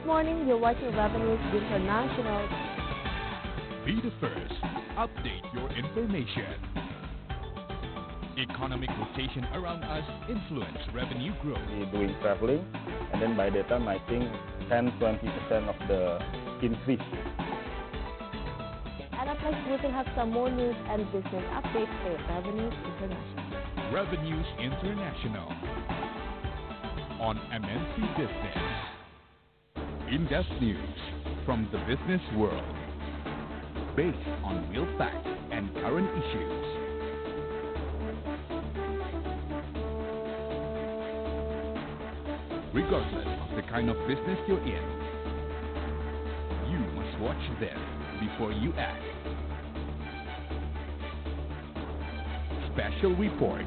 Good morning, you're watching Revenues International. Be the first. Update your information. Economic rotation around us influence revenue growth. We're doing traveling, and then by that time I think 10-20% of the increase. And up next, we will have some more news and business updates for Revenues International. Revenues International on MNC Business. In-depth news from the business world, based on real facts and current issues. Regardless of the kind of business you're in, you must watch this before you act. Special report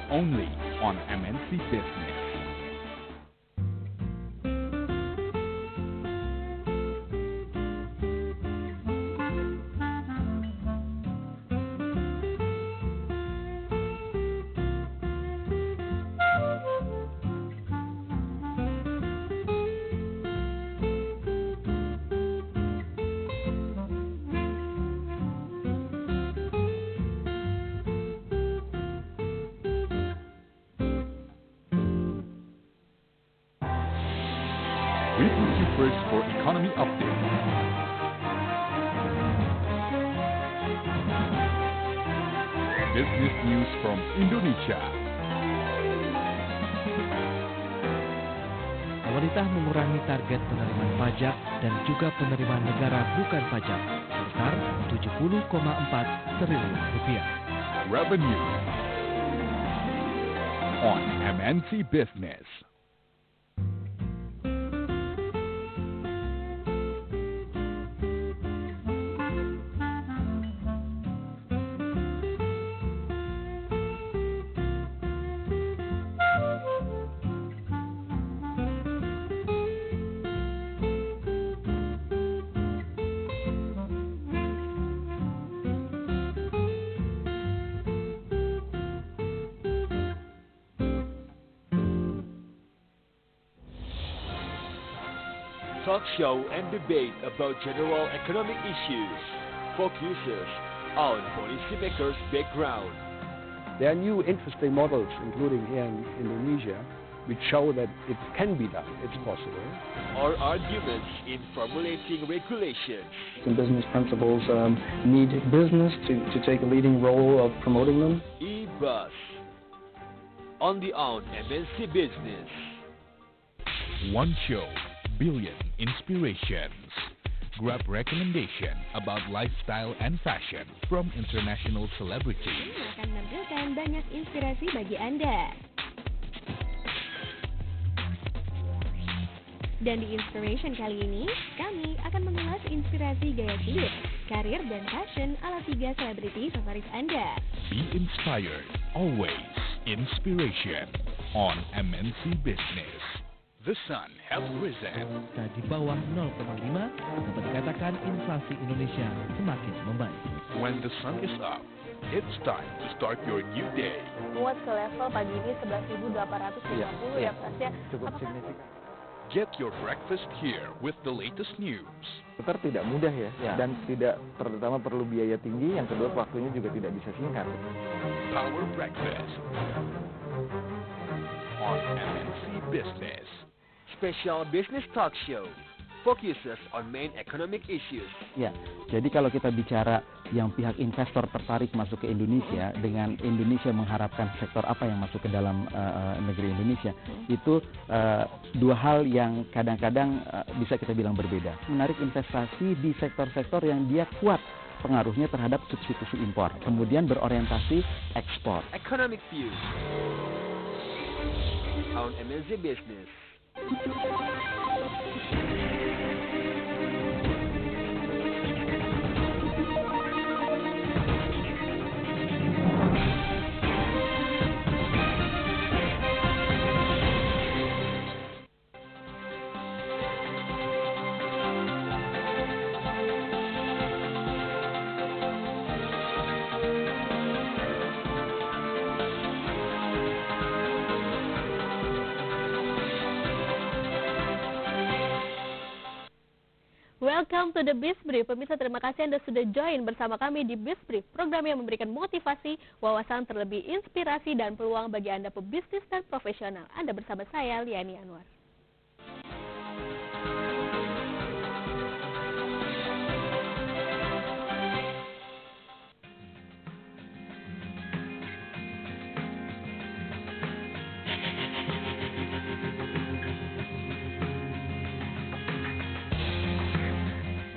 only on MNC Business. We put you first for economy update. Business news from Indonesia. Pemerintah mengurangi target penerimaan pajak dan juga penerimaan negara bukan pajak sebesar 70,4 triliun rupiah. Revenue on MNC Business. Talk show and debate about general economic issues focuses on policymakers' background. There are new interesting models, including here in Indonesia, which show that it can be done, it's possible. Or arguments in formulating regulations. And business principles need business to take a leading role of promoting them. E-Bus. Only on MNC Business. One show, billion inspirations. Grab recommendation about lifestyle and fashion from international celebrities. Akan menampilkan banyak inspirasi bagi Anda. Dan di Inspiration kali ini, kami akan mengulas inspirasi gaya hidup, karir, dan fashion ala 3 selebriti favorit Anda. Be inspired, always inspiration on MNC Business. The sun has risen. Di bawah 0,5 dapat dikatakan inflasi Indonesia semakin membaik. When the sun is up, it's time to start your new day. Menguat ke level pagi ini 11.850 ya Pras ya. Cukup signifikan. Get your breakfast here with the latest news. Tukar tidak mudah ya, dan tidak terutama perlu biaya tinggi. Yang kedua waktunya juga tidak bisa singkat. Power Breakfast on MNC Business. Special business talk show focuses on main economic issues. Ya, jadi kalau kita bicara yang pihak investor tertarik masuk ke Indonesia dengan Indonesia mengharapkan sektor apa yang masuk ke dalam negeri Indonesia, itu 2 hal yang kadang-kadang bisa kita bilang berbeda. Menarik investasi di sektor-sektor yang dia kuat pengaruhnya terhadap substitusi impor, kemudian berorientasi ekspor. Economic view on MNC Business. Welcome to the Biz Brief. Pemirsa, terima kasih Anda sudah join bersama kami di Biz Brief, program yang memberikan motivasi, wawasan, terlebih inspirasi dan peluang bagi Anda pebisnis dan profesional. Anda bersama saya, Liani Anwar.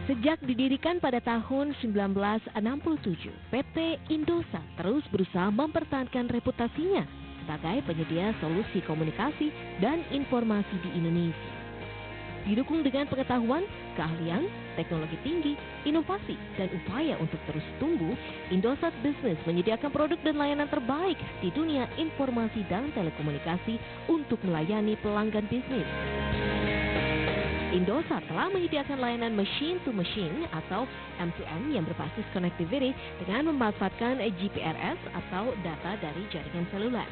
Sejak didirikan pada tahun 1967, PT Indosat terus berusaha mempertahankan reputasinya sebagai penyedia solusi komunikasi dan informasi di Indonesia. Didukung dengan pengetahuan, keahlian, teknologi tinggi, inovasi, dan upaya untuk terus tumbuh, Indosat Business menyediakan produk dan layanan terbaik di dunia informasi dan telekomunikasi untuk melayani pelanggan bisnis. Indosat telah menyediakan layanan machine to machine atau M2M yang berbasis connectivity dengan memanfaatkan GPRS atau data dari jaringan seluler.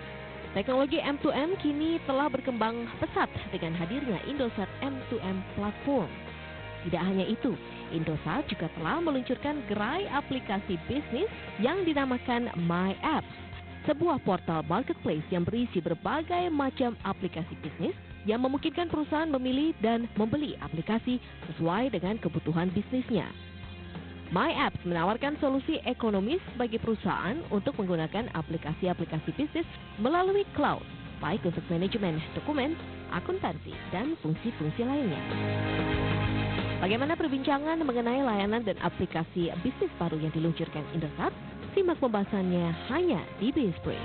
Teknologi M2M kini telah berkembang pesat dengan hadirnya Indosat M2M Platform. Tidak hanya itu, Indosat juga telah meluncurkan gerai aplikasi bisnis yang dinamakan My Apps, sebuah portal marketplace yang berisi berbagai macam aplikasi bisnis yang memungkinkan perusahaan memilih dan membeli aplikasi sesuai dengan kebutuhan bisnisnya. My Apps menawarkan solusi ekonomis bagi perusahaan untuk menggunakan aplikasi-aplikasi bisnis melalui cloud, baik untuk manajemen dokumen, akuntansi, dan fungsi-fungsi lainnya. Bagaimana perbincangan mengenai layanan dan aplikasi bisnis baru yang diluncurkan Indosat? Simak pembahasannya hanya di Biz Brief.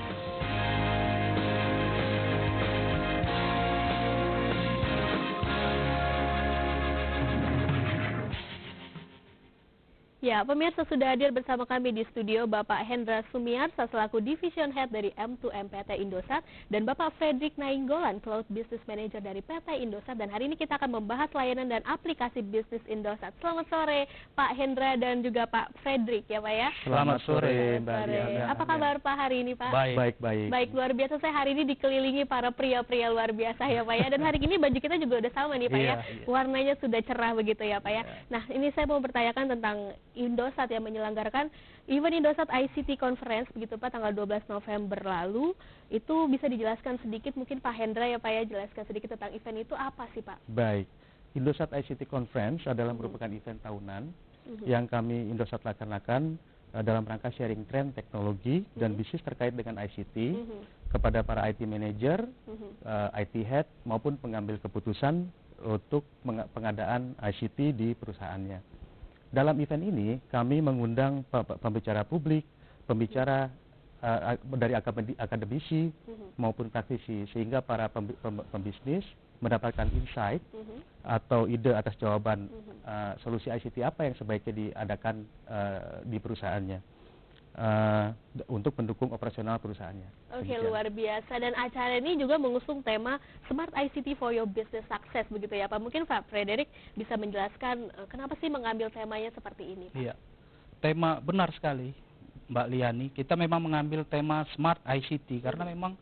Ya, pemirsa, sudah hadir bersama kami di studio Bapak Hendra Sumiarsa selaku Division Head dari M2M PT Indosat dan Bapak Fredrik Nainggolan, Cloud Business Manager dari PT Indosat. Dan hari ini kita akan membahas layanan dan aplikasi bisnis Indosat. Selamat sore Pak Hendra dan juga Pak Fredrik ya Pak ya. Selamat sore Mbak sore. Liana. Apa kabar Pak hari ini Pak? Baik. Baik, luar biasa. Saya hari ini dikelilingi para pria-pria luar biasa ya Pak ya. Dan hari ini baju kita juga udah sama nih Pak ya. Warnanya sudah cerah begitu ya Pak ya. Nah, ini saya mau bertanyakan tentang Indosat yang menyelenggarakan event Indosat ICT Conference begitu Pak tanggal 12 November lalu. Itu bisa dijelaskan sedikit mungkin Pak Hendra ya Pak ya, jelaskan sedikit tentang event itu apa sih Pak? Baik, Indosat ICT Conference adalah merupakan event tahunan yang kami Indosat laksanakan dalam rangka sharing tren teknologi dan bisnis terkait dengan ICT kepada para IT manager, IT head maupun pengambil keputusan untuk pengadaan ICT di perusahaannya. Dalam event ini kami mengundang pembicara publik, pembicara dari akademisi maupun praktisi sehingga para pembisnis mendapatkan insight atau ide atas jawaban solusi ICT apa yang sebaiknya diadakan di perusahaannya untuk mendukung operasional perusahaannya. Oke, luar biasa. Dan acara ini juga mengusung tema Smart ICT for your business success begitu ya Pak. Mungkin Pak Frederick bisa menjelaskan kenapa sih mengambil temanya seperti ini Pak? Iya, tema benar sekali Mbak Liani. Kita memang mengambil tema Smart ICT karena memang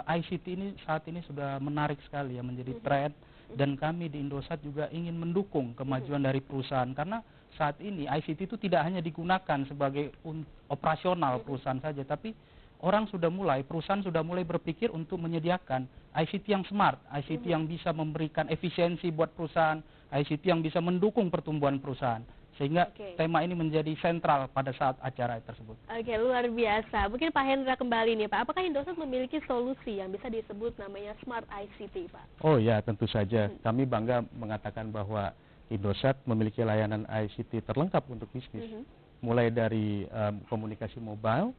ICT ini saat ini sudah menarik sekali ya menjadi tren, dan kami di Indosat juga ingin mendukung kemajuan dari perusahaan karena saat ini ICT itu tidak hanya digunakan sebagai operasional perusahaan saja, tapi perusahaan sudah mulai berpikir untuk menyediakan ICT yang smart, ICT yang bisa memberikan efisiensi buat perusahaan, ICT yang bisa mendukung pertumbuhan perusahaan. Sehingga tema ini menjadi sentral pada saat acara tersebut. Oke, luar biasa. Mungkin Pak Hendra kembali nih Pak, apakah Indosat memiliki solusi yang bisa disebut namanya Smart ICT Pak? Oh ya, tentu saja. Kami bangga mengatakan bahwa Indosat memiliki layanan ICT terlengkap untuk bisnis. Mulai dari komunikasi mobile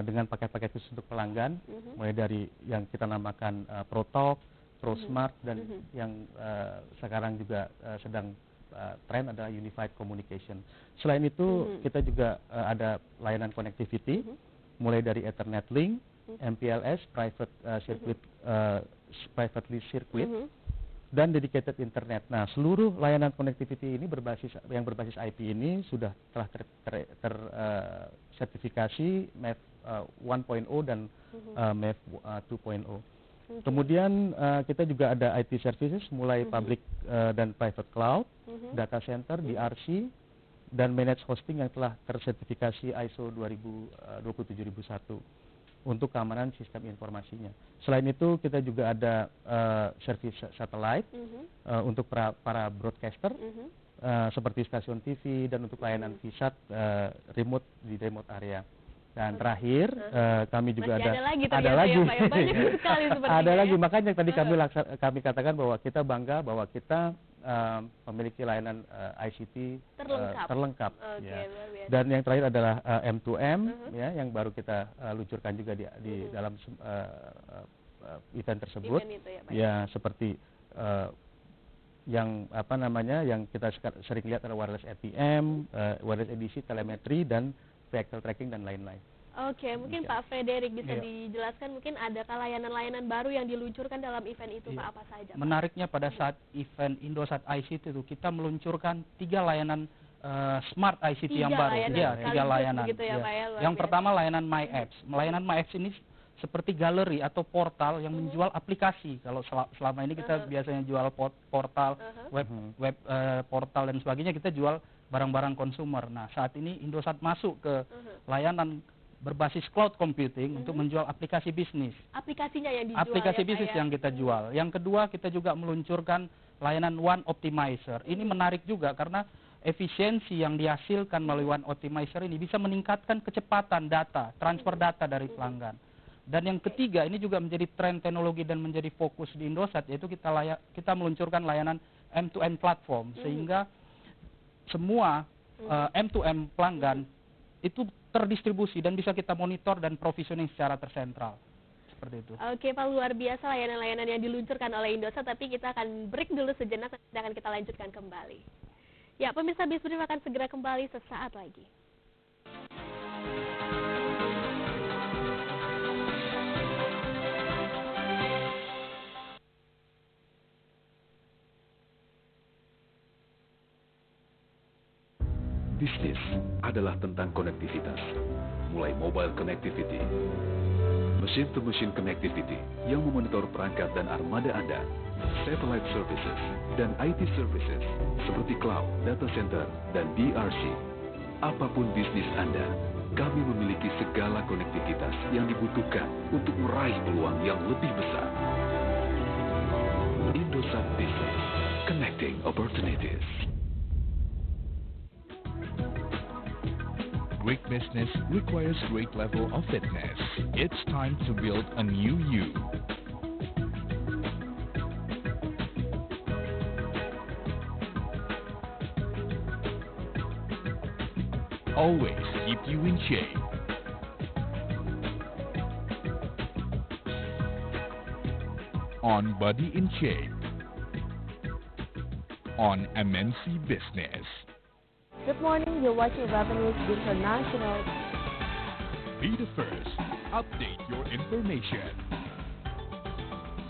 dengan paket-paket khusus untuk pelanggan, mulai dari yang kita namakan ProTalk, ProSmart, dan yang sekarang juga sedang tren adalah Unified Communication. Selain itu kita juga ada layanan connectivity, mulai dari Ethernet Link, MPLS, Privately Circuit, dan dedicated internet. Nah, seluruh layanan connectivity ini yang berbasis IP ini sudah telah tersertifikasi MEF 1.0 dan MEF 2.0. Kemudian kita juga ada IT services, mulai public dan private cloud, data center, DRC, dan managed hosting yang telah tersertifikasi ISO 27001 untuk keamanan sistem informasinya. Selain itu kita juga ada service satellite untuk para broadcaster seperti stasiun TV dan untuk layanan VSAT remote di remote area. Dan terakhir kami juga Masih ada lagi ada lagi ya, Pak, ya? Banyak sekali sepertinya ada lagi, ya. makanya tadi kami katakan bahwa kita bangga bahwa kita memiliki layanan ICT terlengkap ya. Luar biasa. Dan yang terakhir adalah M2M ya, yang baru kita luncurkan juga di dalam event tersebut. Event itu ya, Pak, ya seperti yang apa namanya yang kita sering lihat adalah wireless ATM, wireless EDC, telemetri, dan vehicle tracking dan lain-lain. Oke, mungkin Pak Frederick bisa dijelaskan mungkin adakah layanan-layanan baru yang diluncurkan dalam event itu, Pak, apa saja? Pak? Menariknya pada saat event Indosat ICT itu kita meluncurkan 3 layanan Smart ICT yang baru. Layanan 3 layanan. Begitu ya, Pak, ya, yang pertama layanan My Apps. Layanan My Apps ini seperti galeri atau portal yang menjual aplikasi. Kalau selama ini kita biasanya jual portal, web portal dan sebagainya, kita jual barang-barang konsumer. Nah, saat ini Indosat masuk ke layanan berbasis cloud computing untuk menjual aplikasi bisnis. Aplikasinya yang dijual. Aplikasi bisnis yang kita jual. Yang kedua, kita juga meluncurkan layanan One Optimizer. Ini menarik juga karena efisiensi yang dihasilkan melalui One Optimizer ini bisa meningkatkan kecepatan data, transfer data dari pelanggan. Dan yang ketiga, ini juga menjadi tren teknologi dan menjadi fokus di Indosat, yaitu kita meluncurkan layanan M2M platform, sehingga semua M2M pelanggan itu terdistribusi dan bisa kita monitor dan provisioning secara tersentral. Seperti itu. Oke, Pak, luar biasa layanan-layanan yang diluncurkan oleh Indosat, tapi kita akan break dulu sejenak dan akan kita lanjutkan kembali. Ya, pemirsa Bisbrim akan segera kembali sesaat lagi. Bisnis adalah tentang konektivitas, mulai mobile connectivity, mesin-to-mesin connectivity yang memonitor perangkat dan armada Anda, satellite services, dan IT services seperti cloud, data center, dan DRC. Apapun bisnis Anda, kami memiliki segala konektivitas yang dibutuhkan untuk meraih peluang yang lebih besar. Indosat Business, connecting opportunities. Great business requires great level of fitness. It's time to build a new you. Always keep you in shape. On Body in Shape. On MNC Business. Good morning, you're watching Revenues International. Be the first. Update your information.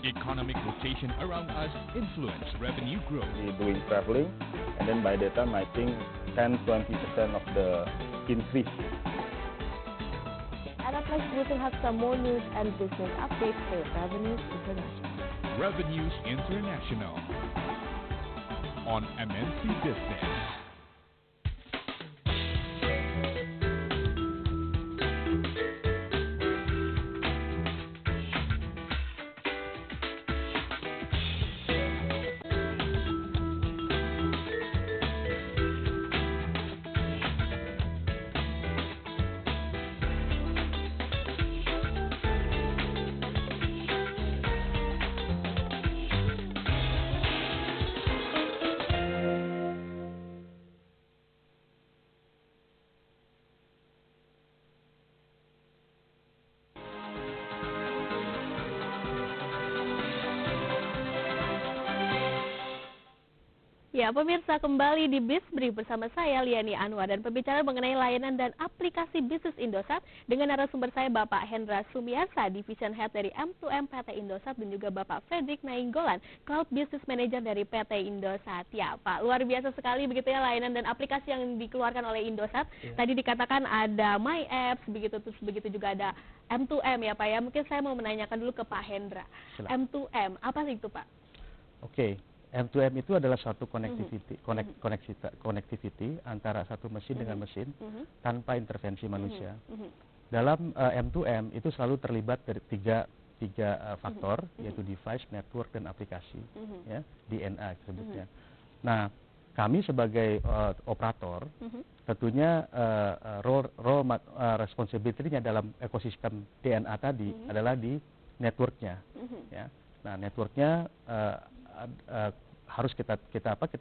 Economic rotation around us influence revenue growth. Doing traveling, and then by that time I think 10-20% of the increase. And up next, we will have some more news and business updates for Revenues International. Revenues International on MNC Business. Ya, pemirsa, kembali di Bisbri bersama saya Liani Anwar dan pembicara mengenai layanan dan aplikasi bisnis Indosat dengan narasumber saya Bapak Hendra Sumiasa, Division Head dari M2M PT Indosat, dan juga Bapak Fredrik Nainggolan, Cloud Business Manager dari PT Indosat. Ya, Pak, luar biasa sekali begitu ya layanan dan aplikasi yang dikeluarkan oleh Indosat. Tadi dikatakan ada My Apps, terus begitu juga ada M2M ya Pak ya. Mungkin saya mau menanyakan dulu ke Pak Hendra. M2M, apa sih itu Pak? Oke. M2M itu adalah suatu connectivity antara satu mesin dengan mesin tanpa intervensi manusia. Dalam M2M itu selalu terlibat dari tiga faktor, yaitu device, network, dan aplikasi, ya, DNA sebutnya. Nah, kami sebagai operator tentunya role responsibility-nya dalam ekosistem DNA tadi adalah di networknya. Ya. Nah, networknya harus kita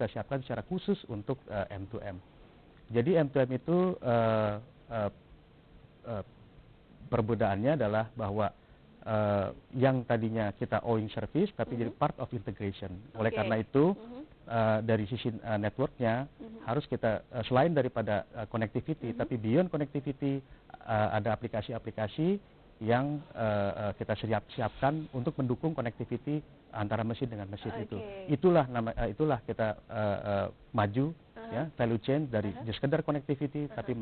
siapkan secara khusus untuk M2M. Jadi M2M itu perbedaannya adalah bahwa yang tadinya kita owing service tapi jadi part of integration. Oleh karena itu dari sisi networknya harus kita selain daripada connectivity, tapi beyond connectivity ada aplikasi-aplikasi yang kita siapkan untuk mendukung connectivity antara mesin dengan mesin itu. Itulah kita maju ya, value chain dari sekedar connectivity, tapi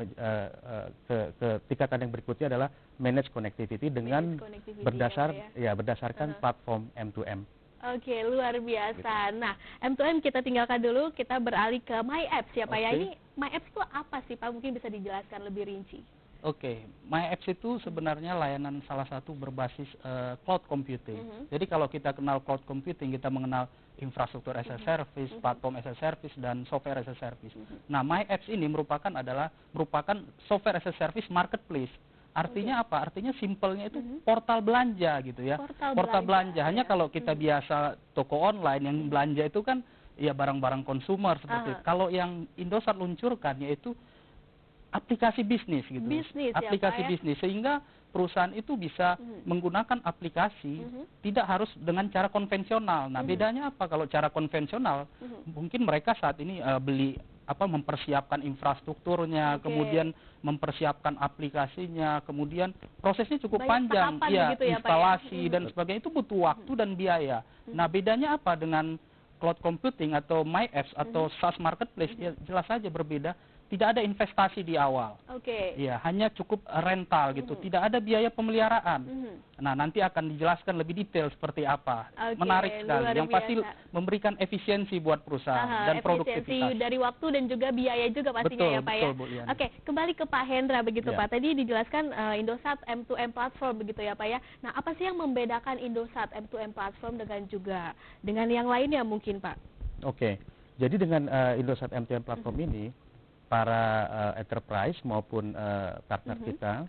ke tingkatan yang berikutnya adalah manage connectivity dengan berdasarkan platform M2M. Oke, luar biasa. Nah, M2M kita tinggalkan dulu, kita beralih ke My Apps ya Pak ya. Ini My Apps itu apa sih Pak? Mungkin bisa dijelaskan lebih rinci. Oke, My Apps itu sebenarnya layanan salah satu berbasis cloud computing. Jadi kalau kita kenal cloud computing, kita mengenal infrastruktur as a service, platform as a service, dan software as a service. Nah, My Apps ini merupakan software as a service marketplace. Artinya apa? Artinya simpelnya itu portal belanja gitu ya. Portal belanja. Hanya kalau kita biasa toko online yang belanja itu kan ya barang-barang konsumer seperti itu. Kalau yang Indosat luncurkan yaitu aplikasi bisnis gitu. Aplikasi bisnis sehingga perusahaan itu bisa menggunakan aplikasi tidak harus dengan cara konvensional. Nah, bedanya apa? Kalau cara konvensional mungkin mereka saat ini mempersiapkan infrastrukturnya, kemudian mempersiapkan aplikasinya, kemudian prosesnya cukup panjang, ya, instalasi dan sebagainya, itu butuh waktu dan biaya. Nah, bedanya apa dengan cloud computing atau My Apps atau SaaS marketplace? Ya, jelas saja berbeda. Tidak ada investasi di awal. Ya, hanya cukup rental gitu. Tidak ada biaya pemeliharaan. Nah, nanti akan dijelaskan lebih detail seperti apa. Menarik sekali. Yang pasti memberikan efisiensi buat perusahaan dan produktivitas. Efisiensi dari waktu dan juga biaya juga pastinya ya Pak ya. Oke, kembali ke Pak Hendra begitu Pak. Tadi dijelaskan Indosat M2M platform begitu ya Pak ya. Nah, apa sih yang membedakan Indosat M2M platform dengan yang lainnya mungkin Pak? Oke. Jadi dengan Indosat M2M platform ini para enterprise maupun partner kita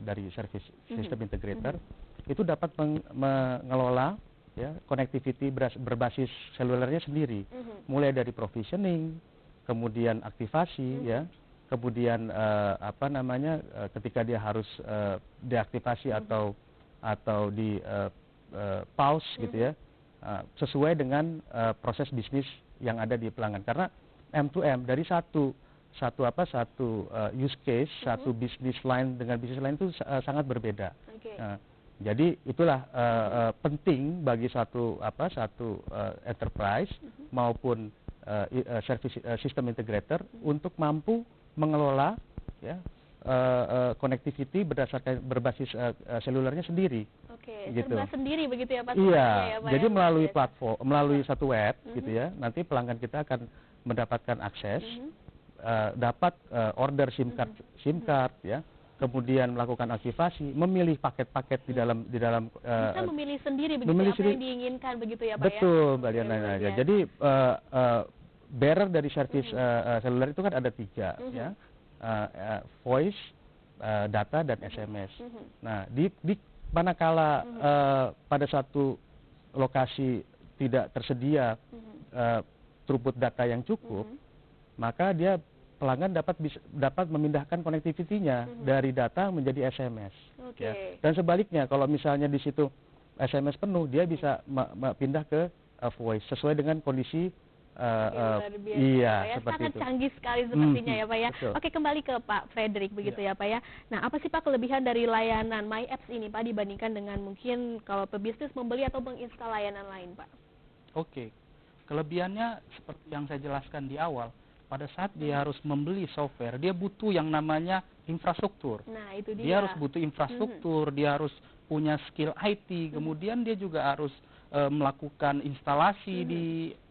dari service system integrator itu dapat mengelola ya connectivity berbasis selulernya sendiri, mulai dari provisioning, kemudian aktivasi ya, kemudian ketika dia harus deaktivasi atau di pause gitu ya, sesuai dengan proses bisnis yang ada di pelanggan. Karena M2M dari satu use case, satu bisnis line dengan bisnis lain itu sangat berbeda. Jadi itulah penting bagi satu enterprise maupun service system integrator untuk mampu mengelola ya connectivity berbasis selulernya sendiri. Gitu. Serba sendiri begitu ya Pak? Iya. Ya, Pak, jadi melalui platform, melalui satu web gitu ya. Nanti pelanggan kita akan mendapatkan akses. Dapat order SIM card ya, kemudian melakukan aktivasi, memilih paket-paket di dalam bisa memilih sendiri begitu apa yang diinginkan begitu ya Pak. Betul Mbak Diana. Jadi bearer dari service seluler itu kan ada 3 ya, voice, data, dan SMS. Nah, di manakala pada satu lokasi tidak tersedia throughput data yang cukup, maka pelanggan dapat memindahkan konektivitinya dari data menjadi SMS. Ya. Dan sebaliknya, kalau misalnya di situ SMS penuh, dia bisa pindah ke voice sesuai dengan kondisi luar biasa, iya, Pak ya. seperti Sangat itu. canggih sekali sepertinya ya Pak ya. Betul. Oke, kembali ke Pak Frederick begitu ya Pak ya. Nah, apa sih Pak kelebihan dari layanan My Apps ini Pak dibandingkan dengan mungkin kalau pebisnis membeli atau menginstal layanan lain Pak? Oke, kelebihannya seperti yang saya jelaskan di awal, pada saat dia harus membeli software, dia butuh yang namanya infrastruktur. Nah, itu dia. Dia harus butuh infrastruktur, dia harus punya skill IT, kemudian dia juga harus melakukan instalasi di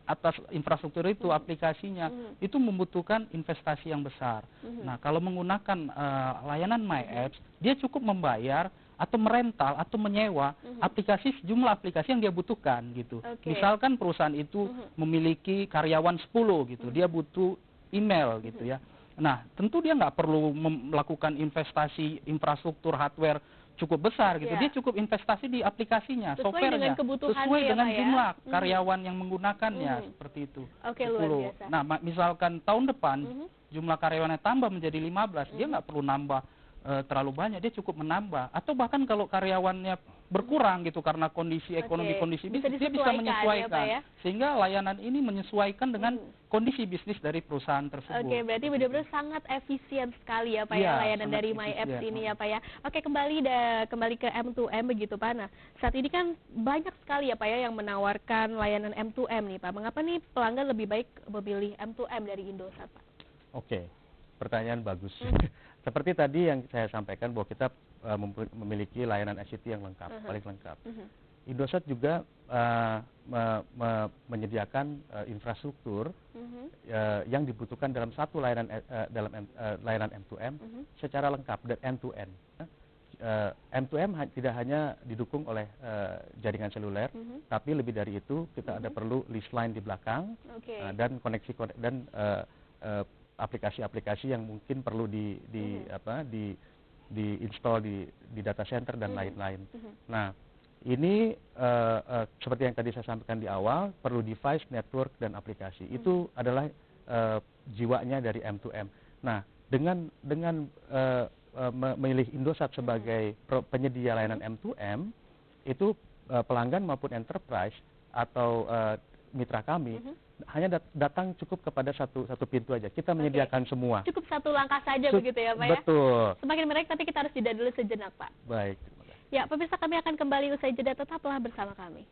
atas infrastruktur itu, aplikasinya. Itu membutuhkan investasi yang besar. Nah, kalau menggunakan layanan My Apps, dia cukup membayar atau merental atau menyewa aplikasi, sejumlah aplikasi yang dia butuhkan gitu. Misalkan perusahaan itu memiliki karyawan 10 gitu, dia butuh email gitu ya. Nah, tentu dia nggak perlu melakukan investasi infrastruktur hardware cukup besar gitu. Dia cukup investasi di aplikasinya, sesuai softwarenya, dengan kebutuhan sesuai dia, dengan Pak, ya? jumlah karyawan yang menggunakannya seperti itu. Oke, luar biasa. Nah, misalkan tahun depan jumlah karyawannya tambah menjadi 15, dia nggak perlu nambah terlalu banyak, dia cukup menambah. Atau bahkan kalau karyawannya berkurang gitu karena kondisi ekonomi, kondisi bisnis, dia bisa menyesuaikan. Ya, Pak, ya? Sehingga layanan ini menyesuaikan dengan kondisi bisnis dari perusahaan tersebut. Oke, berarti benar-benar sangat efisien sekali ya Pak ya, layanan dari My Apps ini ya Pak ya. Oke, kembali ke M2M begitu Pak. Nah, saat ini kan banyak sekali ya Pak ya yang menawarkan layanan M2M nih Pak. Mengapa nih pelanggan lebih baik memilih M2M dari Indosat Pak? Oke, pertanyaan bagus. Seperti tadi yang saya sampaikan bahwa kita memiliki layanan ICT yang lengkap, paling lengkap. Indosat juga menyediakan infrastruktur yang dibutuhkan dalam satu layanan layanan M2M secara lengkap dan end-to-end. M2M tidak hanya didukung oleh jaringan seluler, tapi lebih dari itu kita ada perlu list line di belakang dan koneksi dan aplikasi-aplikasi yang mungkin perlu di-install di data center dan lain-lain. Nah, ini seperti yang tadi saya sampaikan di awal, perlu device, network, dan aplikasi. Itu adalah jiwanya dari M2M. Nah, dengan memilih Indosat sebagai penyedia layanan M2M, itu pelanggan maupun enterprise atau mitra kami hanya datang cukup kepada satu pintu aja. Kita menyediakan semua. Cukup satu langkah saja begitu ya Pak ya? Betul. Semakin menarik, tapi kita harus jeda dulu sejenak Pak. Baik. Ya, pemirsa, kami akan kembali usai jeda, tetaplah bersama kami.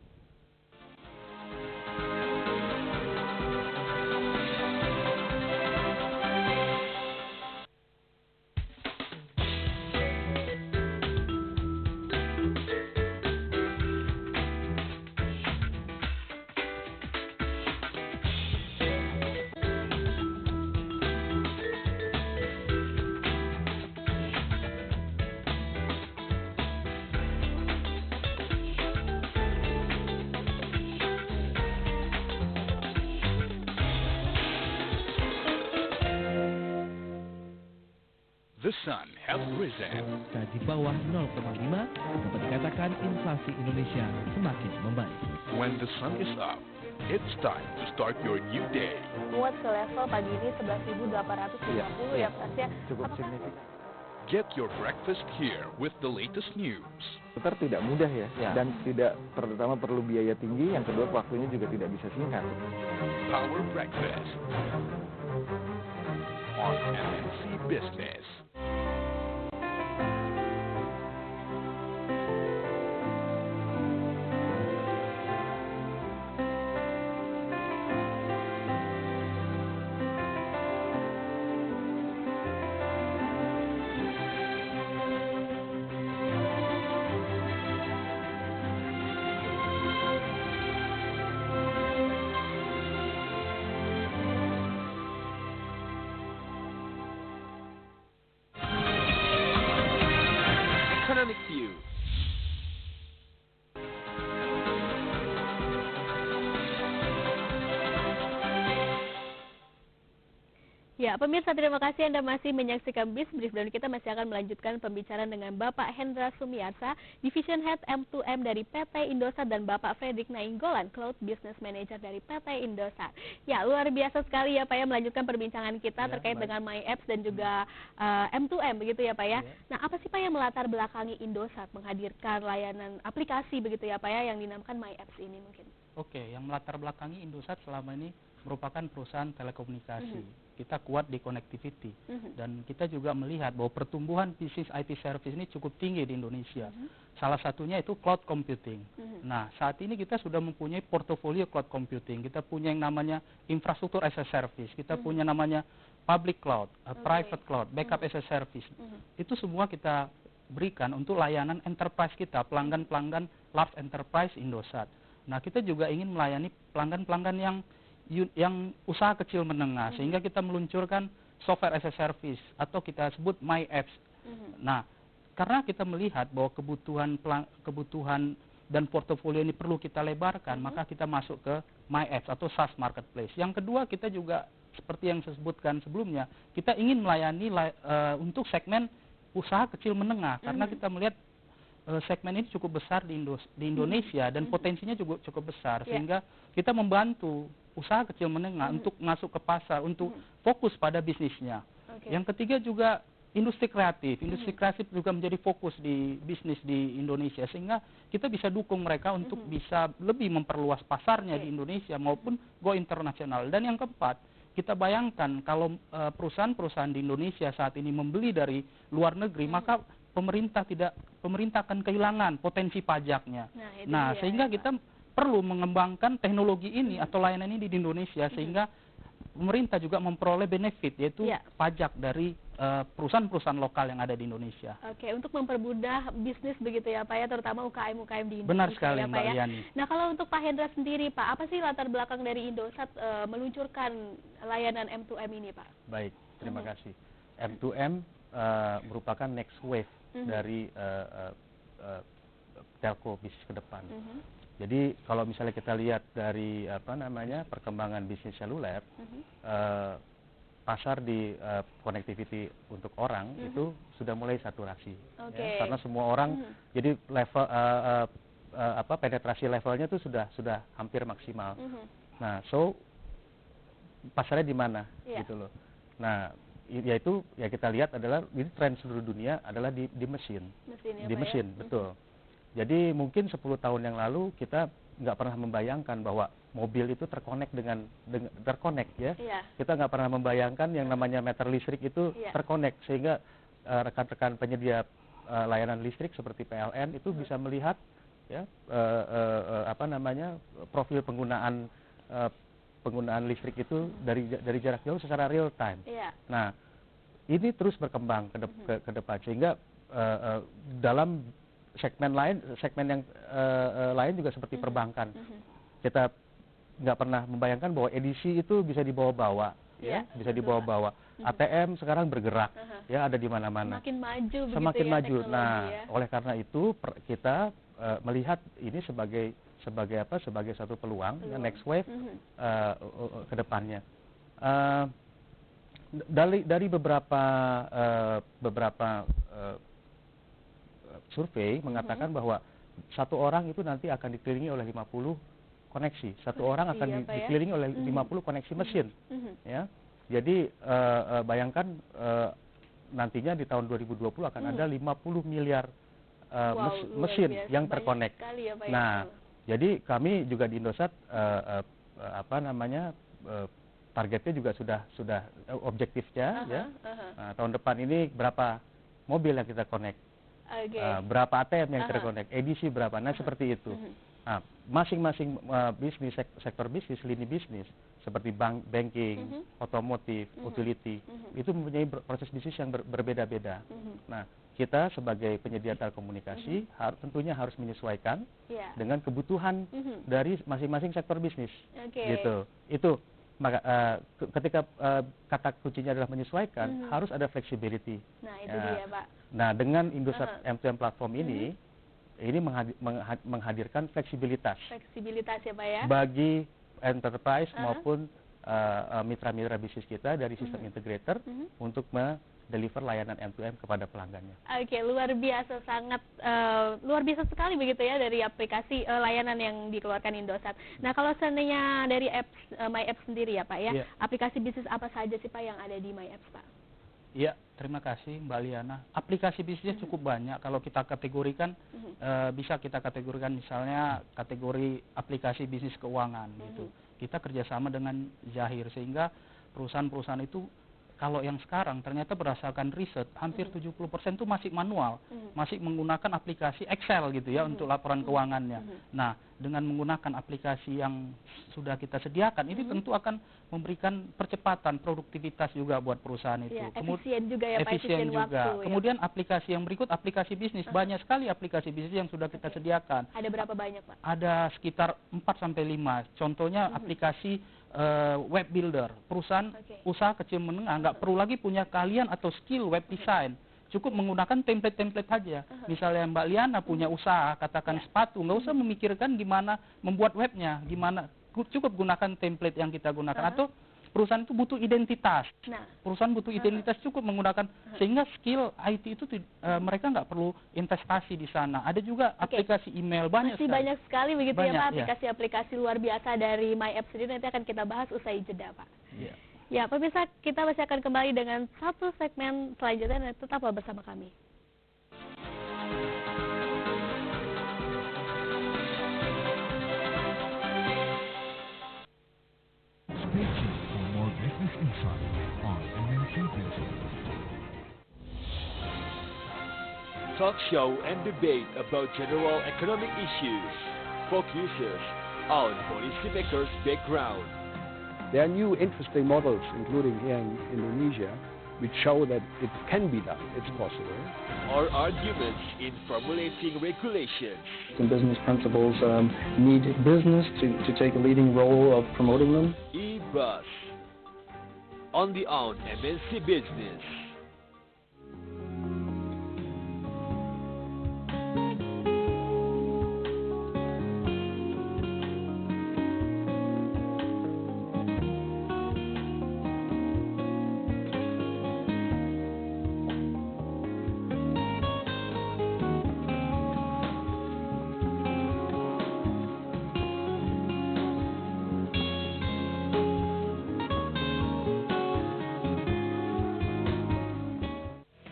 The sun has risen. Di bawah 0,5 dapat dikatakan inflasi Indonesia semakin membaik. When the sun is up, it's time to start your new day. Menguat ke level pagi ini 11.850 ya Pak ya. Cukup signifikan. Get your breakfast here with the latest news. Putar tidak mudah ya, dan tidak terutama perlu biaya tinggi, yang kedua waktunya juga tidak bisa singkat. Power Breakfast on MNC Business. Economic View. Ya, pemirsa, terima kasih Anda masih menyaksikan BizBrief, dan kita masih akan melanjutkan pembicaraan dengan Bapak Hendra Sumiarsa, Division Head M2M dari PT Indosat, dan Bapak Frederick Nainggolan, Cloud Business Manager dari PT Indosat. Ya, luar biasa sekali ya Pak ya melanjutkan perbincangan kita terkait dengan My Apps dan juga M2M begitu ya Pak ya. Nah, apa sih Pak yang melatar belakangi Indosat menghadirkan layanan aplikasi begitu ya Pak ya yang dinamakan My Apps ini mungkin? Oke, yang melatar belakangi Indosat selama ini merupakan perusahaan telekomunikasi. Kita kuat di connectivity dan kita juga melihat bahwa pertumbuhan bisnis IT service ini cukup tinggi di Indonesia. Salah satunya itu cloud computing. Nah, saat ini kita sudah mempunyai portofolio cloud computing. Kita punya yang namanya infrastruktur as a service. Kita punya namanya public cloud, private cloud, backup as a service. Itu semua kita berikan untuk layanan enterprise kita, pelanggan-pelanggan large enterprise Indosat. Nah, kita juga ingin melayani pelanggan-pelanggan yang usaha kecil menengah, sehingga kita meluncurkan software as a service atau kita sebut My Apps. Nah, karena kita melihat bahwa kebutuhan dan portofolio ini perlu kita lebarkan, maka kita masuk ke My Apps atau SaaS marketplace. Yang kedua, kita juga seperti yang saya sebutkan sebelumnya, kita ingin melayani untuk segmen usaha kecil menengah, karena kita melihat segmen ini cukup besar di Indonesia dan potensinya juga cukup besar, sehingga kita membantu usaha kecil menengah untuk masuk ke pasar, untuk fokus pada bisnisnya. Yang ketiga juga industri kreatif. Industri kreatif juga menjadi fokus di bisnis di Indonesia, sehingga kita bisa dukung mereka untuk bisa lebih memperluas pasarnya di Indonesia maupun go internasional. Dan yang keempat, kita bayangkan kalau perusahaan-perusahaan di Indonesia saat ini membeli dari luar negeri, maka pemerintah akan kehilangan potensi pajaknya. Nah, sehingga kita perlu mengembangkan teknologi ini atau layanan ini di Indonesia, sehingga pemerintah juga memperoleh benefit, yaitu pajak dari perusahaan-perusahaan lokal yang ada di Indonesia. Oke, untuk mempermudah bisnis begitu ya Pak ya, terutama UKM-UKM di Indonesia. Benar sekali ya, Pak, Mbak ya. Yani. Nah, kalau untuk Pak Hendra sendiri Pak, apa sih latar belakang dari Indosat meluncurkan layanan M2M ini Pak? Baik, terima kasih. M2M merupakan next wave dari telco bisnis ke depan. Jadi kalau misalnya kita lihat dari perkembangan bisnis seluler, pasar di connectivity untuk orang itu sudah mulai saturasi, ya, karena semua orang jadi level penetrasi levelnya itu sudah hampir maksimal. Nah, pasarnya di mana, gitu loh. Nah, yaitu ya kita lihat adalah ini tren seluruh dunia adalah di mesin, betul. Jadi mungkin 10 tahun yang lalu kita nggak pernah membayangkan bahwa mobil itu terkonek ya. Kita nggak pernah membayangkan yang namanya meter listrik itu terkonek, sehingga rekan-rekan penyedia layanan listrik seperti PLN itu bisa melihat ya profil penggunaan listrik itu dari jarak jauh secara real time. Nah, ini terus berkembang ke depan, sehingga dalam segmen yang lain juga seperti perbankan. Kita nggak pernah membayangkan bahwa edisi itu bisa dibawa-bawa, bisa dibawa-bawa. ATM sekarang bergerak, ya ada di mana-mana. Semakin maju. Nah, oleh karena itu kita melihat ini sebagai satu peluang, next wave ke depannya. Dari beberapa survei mengatakan bahwa satu orang itu nanti akan dikelilingi oleh 50 koneksi. Satu orang akan dikelilingi oleh 50 koneksi mesin. Ya. Jadi bayangkan nantinya di tahun 2020 akan ada 50 miliar mesin yang terkonek. Nah, jadi kami juga di Indosat targetnya juga sudah objektifnya ya. Nah, tahun depan ini berapa mobil yang kita connect? Berapa ATM yang terkonek, edisi berapa, nah seperti itu. Nah, masing-masing sektor bisnis, lini bisnis seperti banking, otomotif, utility, itu mempunyai proses bisnis yang berbeda-beda. Nah, kita sebagai penyedia telekomunikasi tentunya harus menyesuaikan dengan kebutuhan dari masing-masing sektor bisnis. Gitu. Itu ketika kata kuncinya adalah menyesuaikan, harus ada flexibility. Nah, itu dia, Pak. Nah, dengan Indosat M2M platform ini menghadirkan fleksibilitas. Fleksibilitas ya, Pak ya. Bagi enterprise maupun mitra-mitra bisnis kita dari sistem integrator untuk deliver layanan M2M kepada pelanggannya. Oke, luar biasa, sangat luar biasa sekali begitu ya dari aplikasi layanan yang dikeluarkan Indosat. Nah, kalau seandainya dari apps My Apps sendiri ya Pak ya, aplikasi bisnis apa saja sih Pak yang ada di My Apps Pak? Iya, terima kasih Mbak Liana. Aplikasi bisnisnya cukup banyak. Kalau kita kategorikan, bisa kita kategorikan misalnya kategori aplikasi bisnis keuangan gitu. kita kerjasama dengan Zahir, sehingga perusahaan-perusahaan itu kalau yang sekarang ternyata berdasarkan riset hampir 70% itu masih manual, masih menggunakan aplikasi Excel gitu ya untuk laporan keuangannya. Nah, dengan menggunakan aplikasi yang sudah kita sediakan ini tentu akan memberikan percepatan produktivitas juga buat perusahaan itu. Ya, efisien juga ya Pak, efisien juga. waktu. Kemudian aplikasi yang berikut aplikasi bisnis. Banyak sekali aplikasi bisnis yang sudah kita sediakan. Ada berapa banyak Pak? Ada sekitar 4 sampai 5. Contohnya aplikasi web builder, perusahaan usaha kecil menengah nggak perlu lagi punya keahlian atau skill web design, cukup menggunakan template-template aja. Misalnya Mbak Liana punya usaha, katakan sepatu, nggak usah memikirkan gimana membuat webnya, gimana, cukup gunakan template yang kita gunakan. Atau perusahaan itu butuh identitas, perusahaan butuh identitas, cukup menggunakan, sehingga skill IT itu mereka nggak perlu investasi di sana. Ada juga aplikasi email, banyak Masih sekali. banyak sekali begitu Banyak, ya Pak, ya. aplikasi-aplikasi luar biasa dari MyApp sendiri, nanti akan kita bahas usai jeda Pak. Ya, pemirsa, kita masih akan kembali dengan satu segmen selanjutnya, dan tetaplah bersama kami. Stay tuned for more business insight on MNC Business. Talk show and debate about general economic issues. Focuses on policymakers' background. There are new interesting models, including here in Indonesia, which show that it can be done, it's possible. Or arguments in formulating regulations. And business principles need business to take a leading role of promoting them. E-Bus. Only on MNC Business.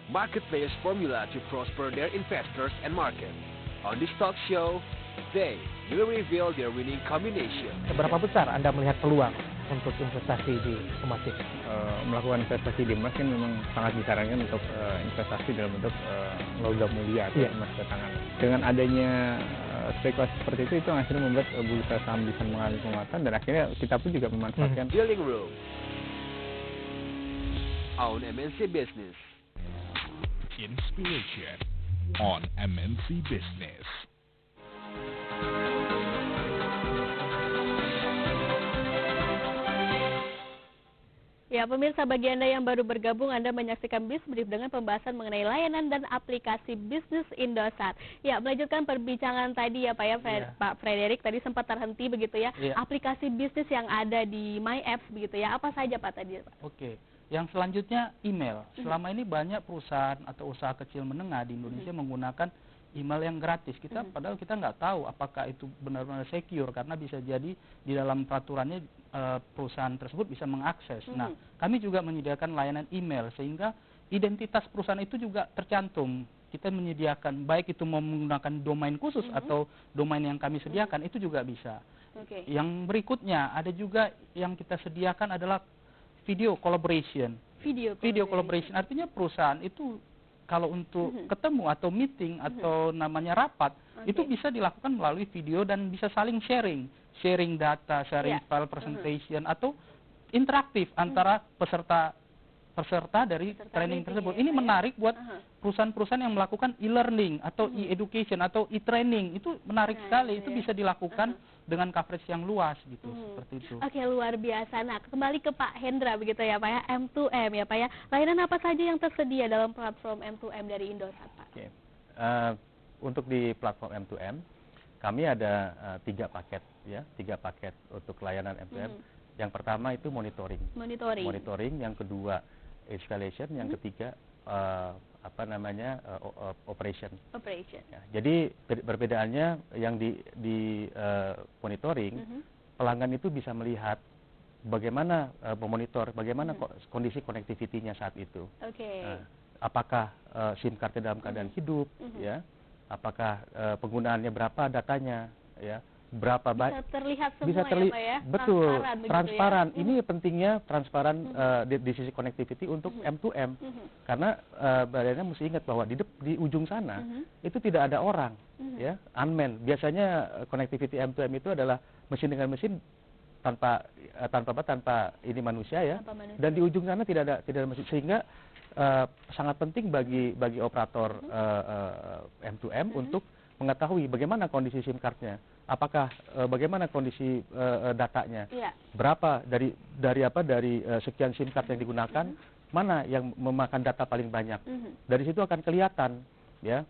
Marketplace formula to prosper their investors and market. On this talk show, they will reveal their winning combination. Seberapa besar Anda melihat peluang untuk investasi di emas ini? Melakukan investasi di emas kan memang sangat disarankan untuk investasi dalam bentuk logam mulia atau emas batangan. Dengan adanya spekulasi seperti itu akhirnya membuat bursa saham bisa mengalami penguatan, dan akhirnya kita pun juga memanfaatkan. Dealing Room on MNC Business. Inspiration on MNC Business. Ya, pemirsa, bagi Anda yang baru bergabung, Anda menyaksikan Bizbrief dengan pembahasan mengenai layanan dan aplikasi bisnis Indosat. Ya, melanjutkan perbincangan tadi ya Pak ya, Pak Frederick tadi sempat terhenti begitu ya. Aplikasi bisnis yang ada di MyApps begitu ya. Apa saja Pak tadi Pak? Oke. Yang selanjutnya email. Selama ini banyak perusahaan atau usaha kecil menengah di Indonesia menggunakan email yang gratis. Padahal kita nggak tahu apakah itu benar-benar secure, karena bisa jadi di dalam peraturannya perusahaan tersebut bisa mengakses. Nah, kami juga menyediakan layanan email sehingga identitas perusahaan itu juga tercantum. Kita menyediakan baik itu mau menggunakan domain khusus atau domain yang kami sediakan, itu juga bisa. Yang berikutnya ada juga yang kita sediakan adalah video collaboration. Video collaboration artinya perusahaan itu kalau untuk ketemu atau meeting atau namanya rapat, itu bisa dilakukan melalui video dan bisa saling sharing data, sharing file presentation, atau interaktif antara peserta dari training tersebut. Ini menarik buat perusahaan-perusahaan yang melakukan e-learning atau e-education atau e-training. Itu menarik sekali. Itu bisa dilakukan dengan coverage yang luas gitu, seperti itu. Oke, luar biasa. Nah, kembali ke Pak Hendra begitu ya Pak ya, M2M ya Pak ya. Layanan apa saja yang tersedia dalam platform M2M dari Indosat Pak? Oke. Untuk di platform M2M, kami ada 3 paket ya, 3 paket untuk layanan M2M. Yang pertama itu monitoring, yang kedua escalation, yang ketiga operation. Ya, jadi perbedaannya yang di monitoring, pelanggan itu bisa melihat bagaimana memonitor bagaimana kondisi connectivity-nya saat itu. Apakah SIM card dalam keadaan hidup, ya? Apakah penggunaannya berapa datanya, ya? berapa bisa terlihat semua bisa ya Pak ya? Betul, transparan. Ya? Ini pentingnya transparan di sisi connectivity untuk M2M. Karena Mbak mesti ingat bahwa di ujung sana itu tidak ada orang, ya, unmanned. Biasanya connectivity M2M itu adalah mesin dengan mesin tanpa ini manusia ya. Dan di ujung sana tidak ada mesin, sehingga sangat penting bagi operator M2M untuk mengetahui bagaimana kondisi SIM cardnya, apakah bagaimana kondisi datanya, berapa dari sekian SIM card yang digunakan, mana yang memakan data paling banyak. Dari situ akan kelihatan ya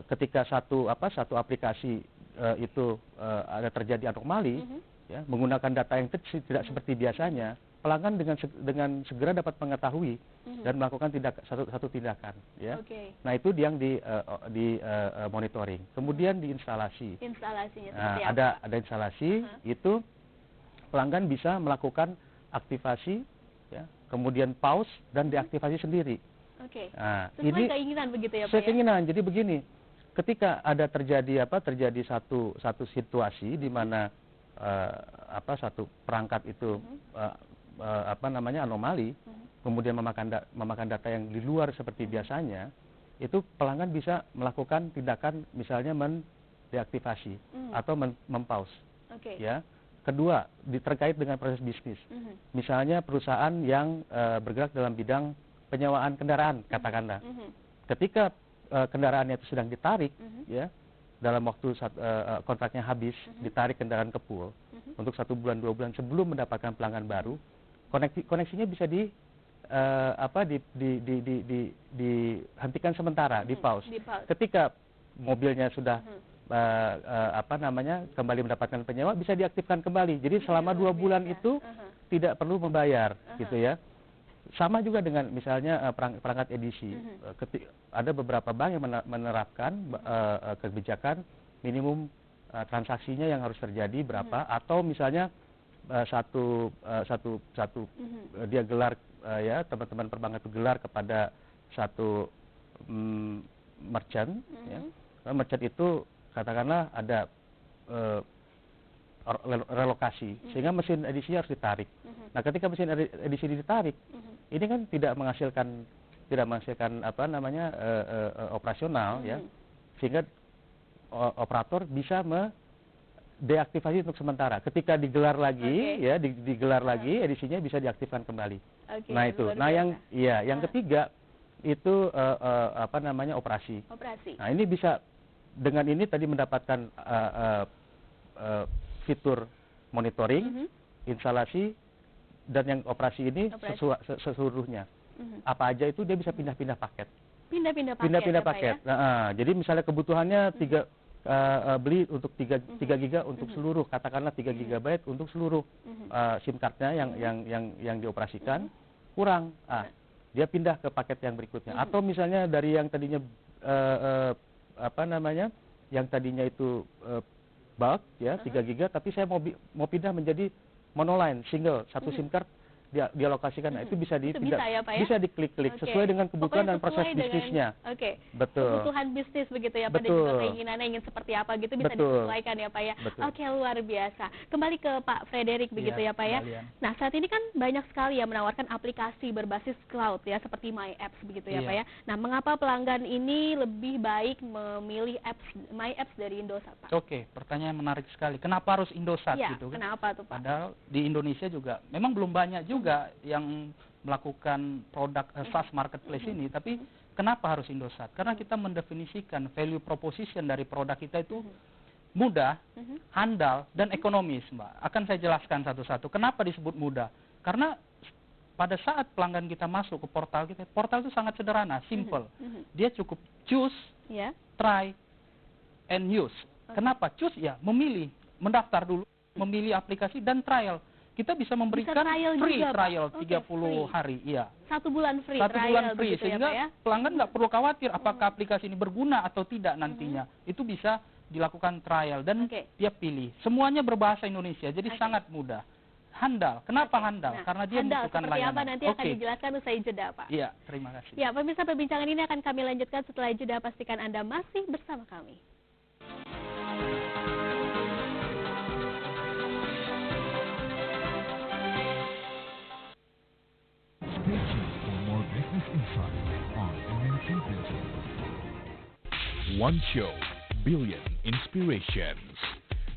ketika satu aplikasi itu ada terjadi anomali ya, menggunakan data yang tidak seperti biasanya, pelanggan dengan segera dapat mengetahui dan melakukan satu tindakan ya. Nah, itu yang di monitoring. Kemudian di instalasi. Instalasinya ada instalasi, itu pelanggan bisa melakukan aktivasi ya, kemudian pause dan deaktivasi sendiri. Nah, sesuai keinginan begitu ya Pak? Sesuai keinginan. Jadi begini, ketika ada terjadi satu situasi di mana satu perangkat itu anomali, kemudian memakan data yang di luar seperti biasanya, itu pelanggan bisa melakukan tindakan misalnya mendeaktivasi atau mempause. Ya. Kedua, terkait dengan proses bisnis. Misalnya perusahaan yang bergerak dalam bidang penyewaan kendaraan, katakanlah. Ketika kendaraannya itu sedang ditarik, ya, dalam waktu kontraknya habis, ditarik kendaraan ke pool untuk 1 bulan 2 bulan sebelum mendapatkan pelanggan baru, koneksinya bisa dihentikan sementara, di pause. Ketika mobilnya sudah kembali mendapatkan penyewa, bisa diaktifkan kembali. Jadi selama 2 bulan itu tidak perlu membayar, gitu ya. Sama juga dengan misalnya perangkat edisi. Ada beberapa bank yang menerapkan kebijakan minimum transaksinya yang harus terjadi berapa, atau misalnya dia gelar ya, teman-teman perbankan itu gelar kepada satu merchant ya. Merchant itu katakanlah ada relokasi, sehingga mesin edisi harus ditarik. Nah, ketika mesin edisi ditarik, ini kan tidak menghasilkan operasional ya, sehingga operator bisa deaktivasi untuk sementara. Ketika digelar lagi ya, digelar lagi, edisinya bisa diaktifkan kembali. Nah, itu. Nah, yang ketiga itu operasi. Nah, ini bisa dengan ini tadi mendapatkan fitur monitoring, instalasi, dan yang operasi ini seluruhnya. Apa aja itu dia bisa pindah-pindah paket. Pindah-pindah paket. Ya? Nah, jadi misalnya kebutuhannya beli untuk 3 giga untuk seluruh, katakanlah 3 GB untuk seluruh SIM cardnya yang dioperasikan, kurang. Dia pindah ke paket yang berikutnya. Atau misalnya dari yang tadinya yang tadinya itu bulk ya 3 GB, tapi saya mau pindah menjadi monoline single, satu SIM card dialokasikan. Nah, itu bisa bisa diklik-klik sesuai dengan kebutuhan dan proses bisnisnya. Betul. Kebutuhan bisnis begitu ya Pak, dan juga keinginannya ingin seperti apa gitu bisa disesuaikan ya Pak ya. Luar biasa. Kembali ke Pak Frederick begitu ya Pak ya. Nah, saat ini kan banyak sekali ya menawarkan aplikasi berbasis cloud ya, seperti My Apps begitu ya Pak ya. Nah, mengapa pelanggan ini lebih baik memilih My Apps dari Indosat Pak? Pertanyaan menarik sekali. Kenapa harus Indosat gitu kan? Kenapa tuh Pak? Padahal di Indonesia juga memang belum banyak juga yang melakukan produk SaaS marketplace ini, tapi kenapa harus Indosat? Karena kita mendefinisikan value proposition dari produk kita itu mudah, handal, dan ekonomis, Mbak. Akan saya jelaskan satu-satu. Kenapa disebut mudah? Karena pada saat pelanggan kita masuk ke portal kita, portal itu sangat sederhana, simple. Dia cukup choose, try, and use. Kenapa? Choose ya, memilih, mendaftar dulu, memilih aplikasi, dan trial. Kita bisa memberikan free trial 30 hari, iya. 1 bulan free. 1 bulan free, begitu, sehingga ya, pelanggan nggak perlu khawatir apakah aplikasi ini berguna atau tidak nantinya. Itu bisa dilakukan trial dan dia pilih. Semuanya berbahasa Indonesia, jadi sangat mudah. Handal. Kenapa handal? Karena dia membutuhkan layanan. Apa nanti akan dijelaskan usai jeda, Pak. Iya, terima kasih. Ya, pemirsa, perbincangan ini akan kami lanjutkan setelah jeda. Pastikan Anda masih bersama kami. One show, billion inspirations.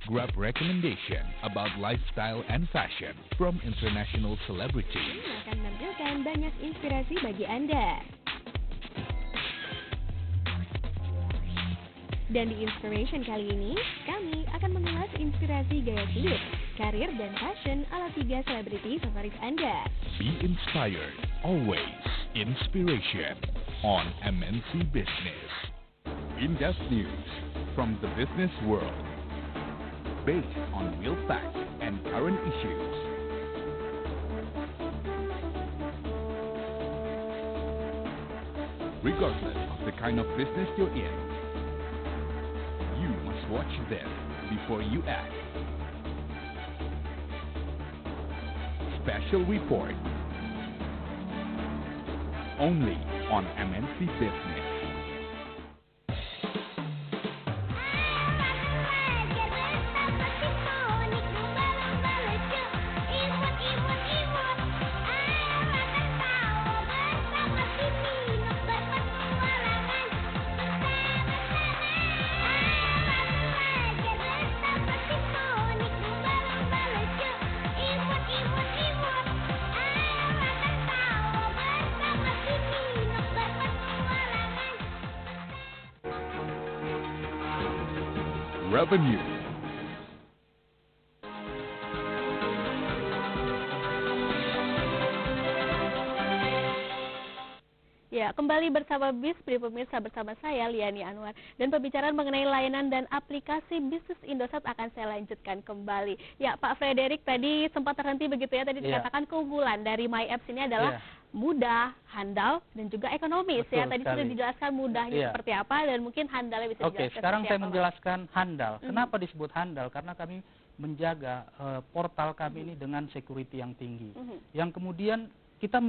Grab recommendation about lifestyle and fashion from international celebrities. Akan menampilkan banyak inspirasi bagi Anda. Dan di Inspiration kali ini, kami akan mengulas inspirasi gaya hidup, karir, dan fashion ala 3 selebriti favorit Anda. Be inspired, always inspiration on MNC Business. In-depth news from the business world, based on real facts and current issues. Regardless of the kind of business you're in, you must watch this before you act. Special report only on MNC Business. Revenue. Ya, kembali bersama Bisbri pemirsa, bersama saya Liani Anwar, dan pembicaraan mengenai layanan dan aplikasi bisnis Indosat akan saya lanjutkan kembali. Ya, Pak Frederick tadi sempat terhenti begitu ya, tadi dikatakan keunggulan dari My Apps ini adalah mudah, handal, dan juga ekonomis. Betul ya. Tadi sekali. sudah dijelaskan mudahnya seperti apa, dan mungkin handalnya bisa dijelaskan. Oke, sekarang saya apa, menjelaskan handal. Kenapa disebut handal? Karena kami menjaga portal kami ini dengan security yang tinggi. Yang kemudian kita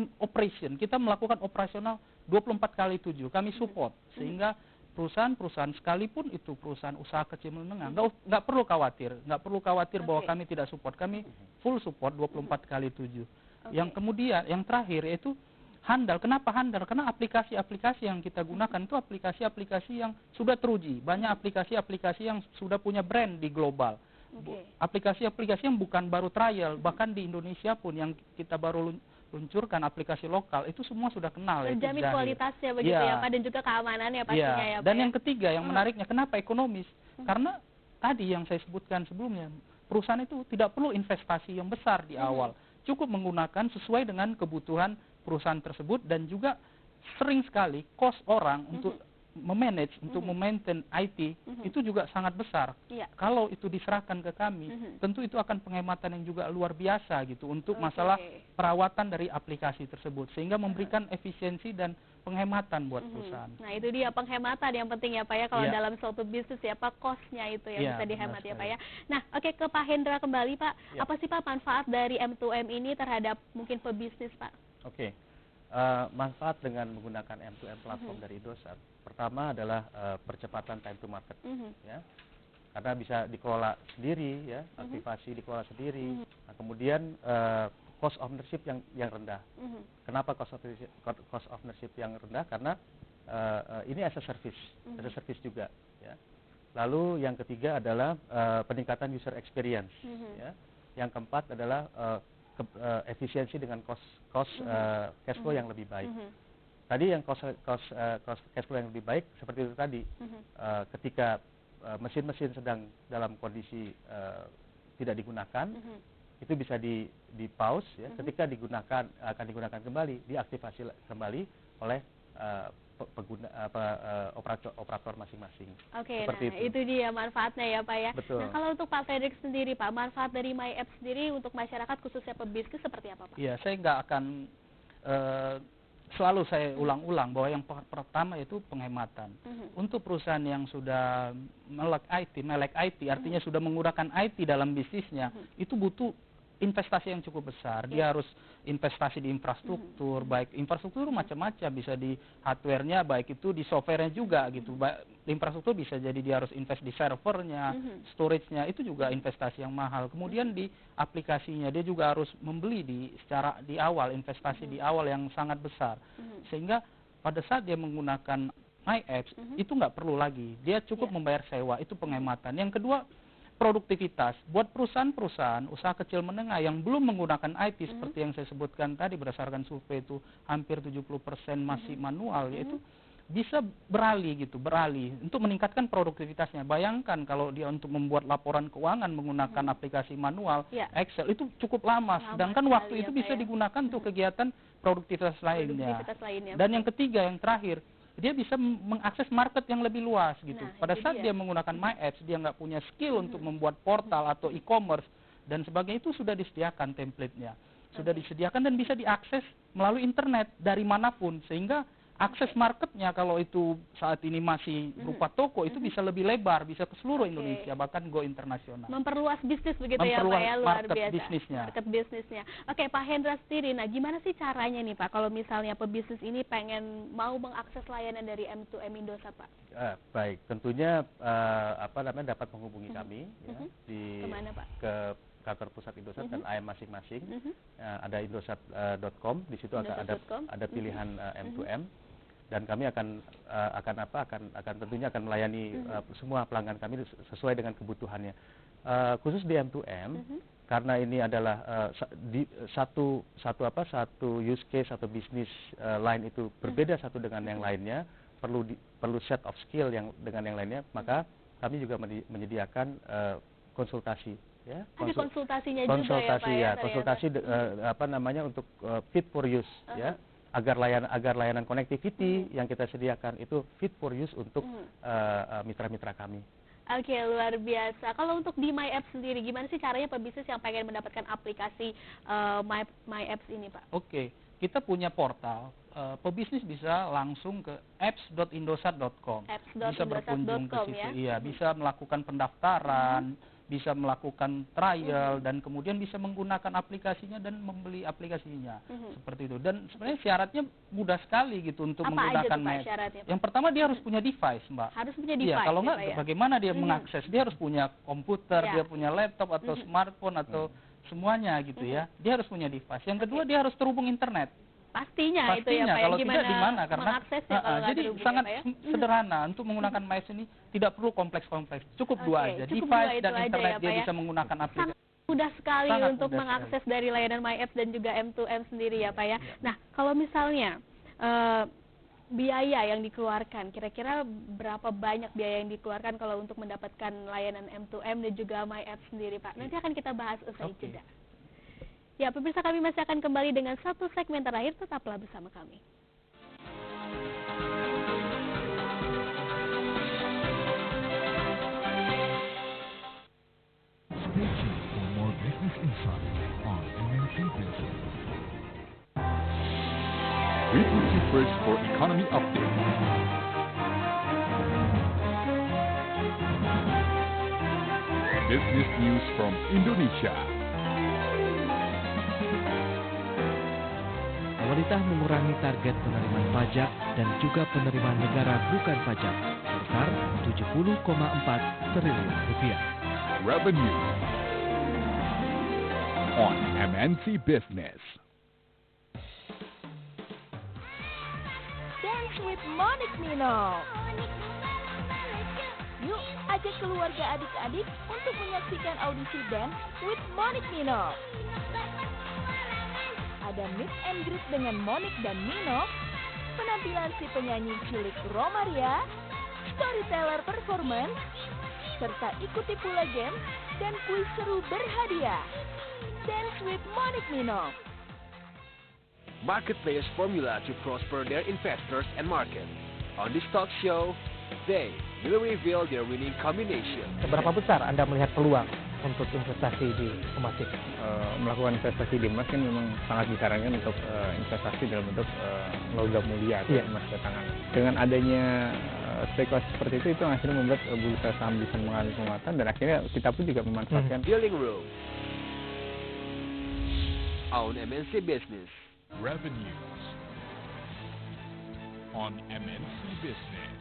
kita melakukan operasional 24/7. Kami support sehingga perusahaan-perusahaan sekalipun itu perusahaan usaha kecil menengah nggak perlu khawatir bahwa kami tidak support. Kami full support 24/7. Yang kemudian yang terakhir yaitu handal. Kenapa handal? Karena aplikasi-aplikasi yang kita gunakan itu aplikasi-aplikasi yang sudah teruji. Banyak aplikasi-aplikasi yang sudah punya brand di global. Aplikasi-aplikasi yang bukan baru trial, bahkan di Indonesia pun yang kita baru luncurkan aplikasi lokal itu semua sudah kenal. Terjamin kualitasnya begitu ya Pak, dan juga keamanannya pastinya ya Pak. Dan yang ketiga yang menariknya, kenapa ekonomis? Karena tadi yang saya sebutkan sebelumnya, perusahaan itu tidak perlu investasi yang besar di awal, cukup menggunakan sesuai dengan kebutuhan perusahaan tersebut, dan juga sering sekali cost orang untuk memanage, untuk memaintain IT itu juga sangat besar. Kalau itu diserahkan ke kami, tentu itu akan penghematan yang juga luar biasa gitu untuk masalah perawatan dari aplikasi tersebut, sehingga memberikan efisiensi dan penghematan buat perusahaan. Nah itu dia penghematan yang penting ya Pak ya, kalau dalam suatu bisnis ya Pak, cost-nya itu yang bisa dihemat ya Pak ya. Nah oke, ke Pak Hendra kembali Pak, apa sih Pak manfaat dari M2M ini terhadap mungkin pebisnis Pak? Oke. Manfaat dengan menggunakan M2M platform dari Indosat, pertama adalah percepatan time to market, ya, karena bisa dikelola sendiri, ya, aktivasi dikelola sendiri. Nah, kemudian cost ownership yang rendah. Kenapa cost ownership yang rendah? Karena ini as a service juga, ya. Lalu yang ketiga adalah peningkatan user experience, ya. Yang keempat adalah efisiensi dengan cost cash flow yang lebih baik. Tadi yang cost cash flow yang lebih baik seperti itu tadi, ketika mesin-mesin sedang dalam kondisi tidak digunakan, itu bisa di pause, ya. Ketika akan digunakan kembali, diaktifasi kembali oleh pengguna operator masing-masing. Oke, nah itu dia manfaatnya ya Pak ya. Betul. Nah kalau untuk Pak Frederick sendiri Pak, manfaat dari My Apps sendiri untuk masyarakat khususnya pebisnis seperti apa Pak? Iya, saya nggak akan selalu saya ulang-ulang bahwa yang pertama itu penghematan. Untuk perusahaan yang sudah melek IT, artinya sudah menggunakan IT dalam bisnisnya, itu butuh investasi yang cukup besar. Dia harus investasi di infrastruktur, baik infrastruktur macam-macam, bisa di hardware-nya, baik itu di software-nya juga gitu. Infrastruktur bisa jadi dia harus invest di servernya, storage-nya, itu juga investasi yang mahal. Kemudian di aplikasinya dia juga harus membeli secara di awal, investasi di awal yang sangat besar. Sehingga pada saat dia menggunakan My Apps, itu nggak perlu lagi. Dia cukup membayar sewa, itu penghematan. Yang kedua, produktivitas. Buat perusahaan-perusahaan, usaha kecil menengah yang belum menggunakan IT, seperti yang saya sebutkan tadi, berdasarkan survei itu hampir 70% masih manual, yaitu bisa beralih untuk meningkatkan produktivitasnya. Bayangkan kalau dia untuk membuat laporan keuangan menggunakan aplikasi manual, Excel itu cukup lama, sedangkan waktu itu bisa digunakan untuk kegiatan produktivitas lainnya. Dan yang ketiga, yang terakhir, dia bisa mengakses market yang lebih luas gitu. Pada saat dia menggunakan My Apps, dia nggak punya skill untuk membuat portal atau e-commerce dan sebagainya, itu sudah disediakan template-nya, sudah disediakan dan bisa diakses melalui internet dari manapun, sehingga akses marketnya kalau itu saat ini masih berupa toko, itu bisa lebih lebar, bisa ke seluruh Indonesia, bahkan go internasional. Memperluas bisnis begitu ya Pak ya, luar biasa. Market bisnisnya. Oke Pak Hendra sendiri, nah gimana sih caranya nih Pak kalau misalnya pebisnis ini pengen mau mengakses layanan dari M2M Indosat Pak? Baik, tentunya dapat menghubungi kami ya, di kemana Pak? Ke kantor pusat Indosat dan AM masing-masing. Ada indosat.com, di situ ada pilihan M2M. Dan kami akan tentunya akan melayani semua pelanggan kami sesuai dengan kebutuhannya. Khusus di M2M, karena ini adalah satu use case atau bisnis lain itu berbeda satu dengan yang lainnya, perlu set of skill yang dengan yang lainnya, maka kami juga menyediakan konsultasi. Ya, ada konsultasinya juga ya Pak ya? Konsultasi untuk fit for use ya. Agar layanan connectivity yang kita sediakan itu fit for use untuk mitra-mitra kami. Oke, luar biasa. Kalau untuk di My Apps sendiri, gimana sih caranya pebisnis yang pengen mendapatkan aplikasi My Apps ini, Pak? Oke, kita punya portal. Pebisnis bisa langsung ke apps.indosat.com. Bisa berkunjung ke situ, ya? Bisa melakukan pendaftaran, bisa melakukan trial, dan kemudian bisa menggunakan aplikasinya dan membeli aplikasinya, seperti itu. Dan sebenarnya syaratnya mudah sekali gitu untuk menggunakan My Apps. Yang pertama dia harus punya device, Mbak. Harus punya device. Iya, kalau nggak, bagaimana dia mengakses? Dia harus punya komputer, dia punya laptop atau smartphone atau semuanya gitu ya. Dia harus punya device. Yang kedua dia harus terhubung internet. Pastinya itu ya Pak, kalau gimana tidak di mana, karena jadi sangat ya? sederhana untuk menggunakan My Apps ini, tidak perlu kompleks-kompleks, cukup dua aja, device dan internet dia bisa menggunakan aplikasi. Mudah sekali untuk mengakses dari layanan My Apps dan juga M2M sendiri ya Pak ya. Nah kalau misalnya biaya yang dikeluarkan, kira-kira berapa banyak biaya yang dikeluarkan kalau untuk mendapatkan layanan M2M dan juga My Apps sendiri Pak? Nanti akan kita bahas usai jeda. Ya, pemirsa, kami masih akan kembali dengan satu segmen terakhir, tetaplah bersama kami. Stay tuned for more business insight on MNC Business. We put you first for economy update. Business news from Indonesia. Pemerintah mengurangi target penerimaan pajak dan juga penerimaan negara bukan pajak sebesar 70,4 triliun rupiah. Revenue on MNC Business. Dance with Monik Mino. Yuk, ajak keluarga adik-adik untuk menyaksikan audisi Dance with Monik Mino. Ada meet and greet dengan Monik dan Mino, penampilan si penyanyi cilik Romaria, storyteller performance, serta ikuti pula game dan kuis seru berhadiah. Dance with Monik Mino. Marketplace formula to prosper their investors and market. On this talk show, they will reveal their winning combination. Seberapa besar Anda melihat peluang untuk investasi di emas ini? Melakukan investasi di emas kan memang sangat disarankan untuk investasi dalam bentuk logam mulia atau emas batangan. Dengan adanya spekulasi seperti itu yang akhirnya membuat bursa saham bisa mengalami penguatan, dan akhirnya kita pun juga memanfaatkan. Dealing Room on MNC Business. Revenues on MNC Business.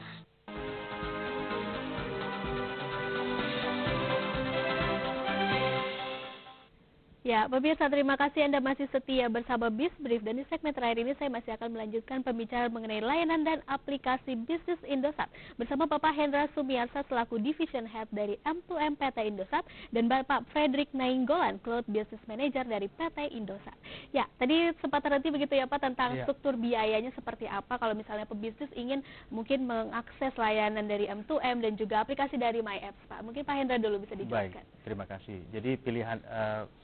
Ya, pemirsa, terima kasih Anda masih setia bersama Bisbrief, dan di segmen terakhir ini saya masih akan melanjutkan pembicaraan mengenai layanan dan aplikasi bisnis Indosat bersama Bapak Hendra Sumiarsa selaku Division Head dari M2M PT Indosat dan Bapak Frederick Nainggolan, Cloud Business Manager dari PT Indosat. Ya, tadi sempat terhenti begitu ya Pak tentang struktur biayanya seperti apa kalau misalnya pebisnis ingin mungkin mengakses layanan dari M2M dan juga aplikasi dari MyApps, Pak. Mungkin Pak Hendra dulu bisa dijelaskan. Baik, terima kasih. Jadi pilihan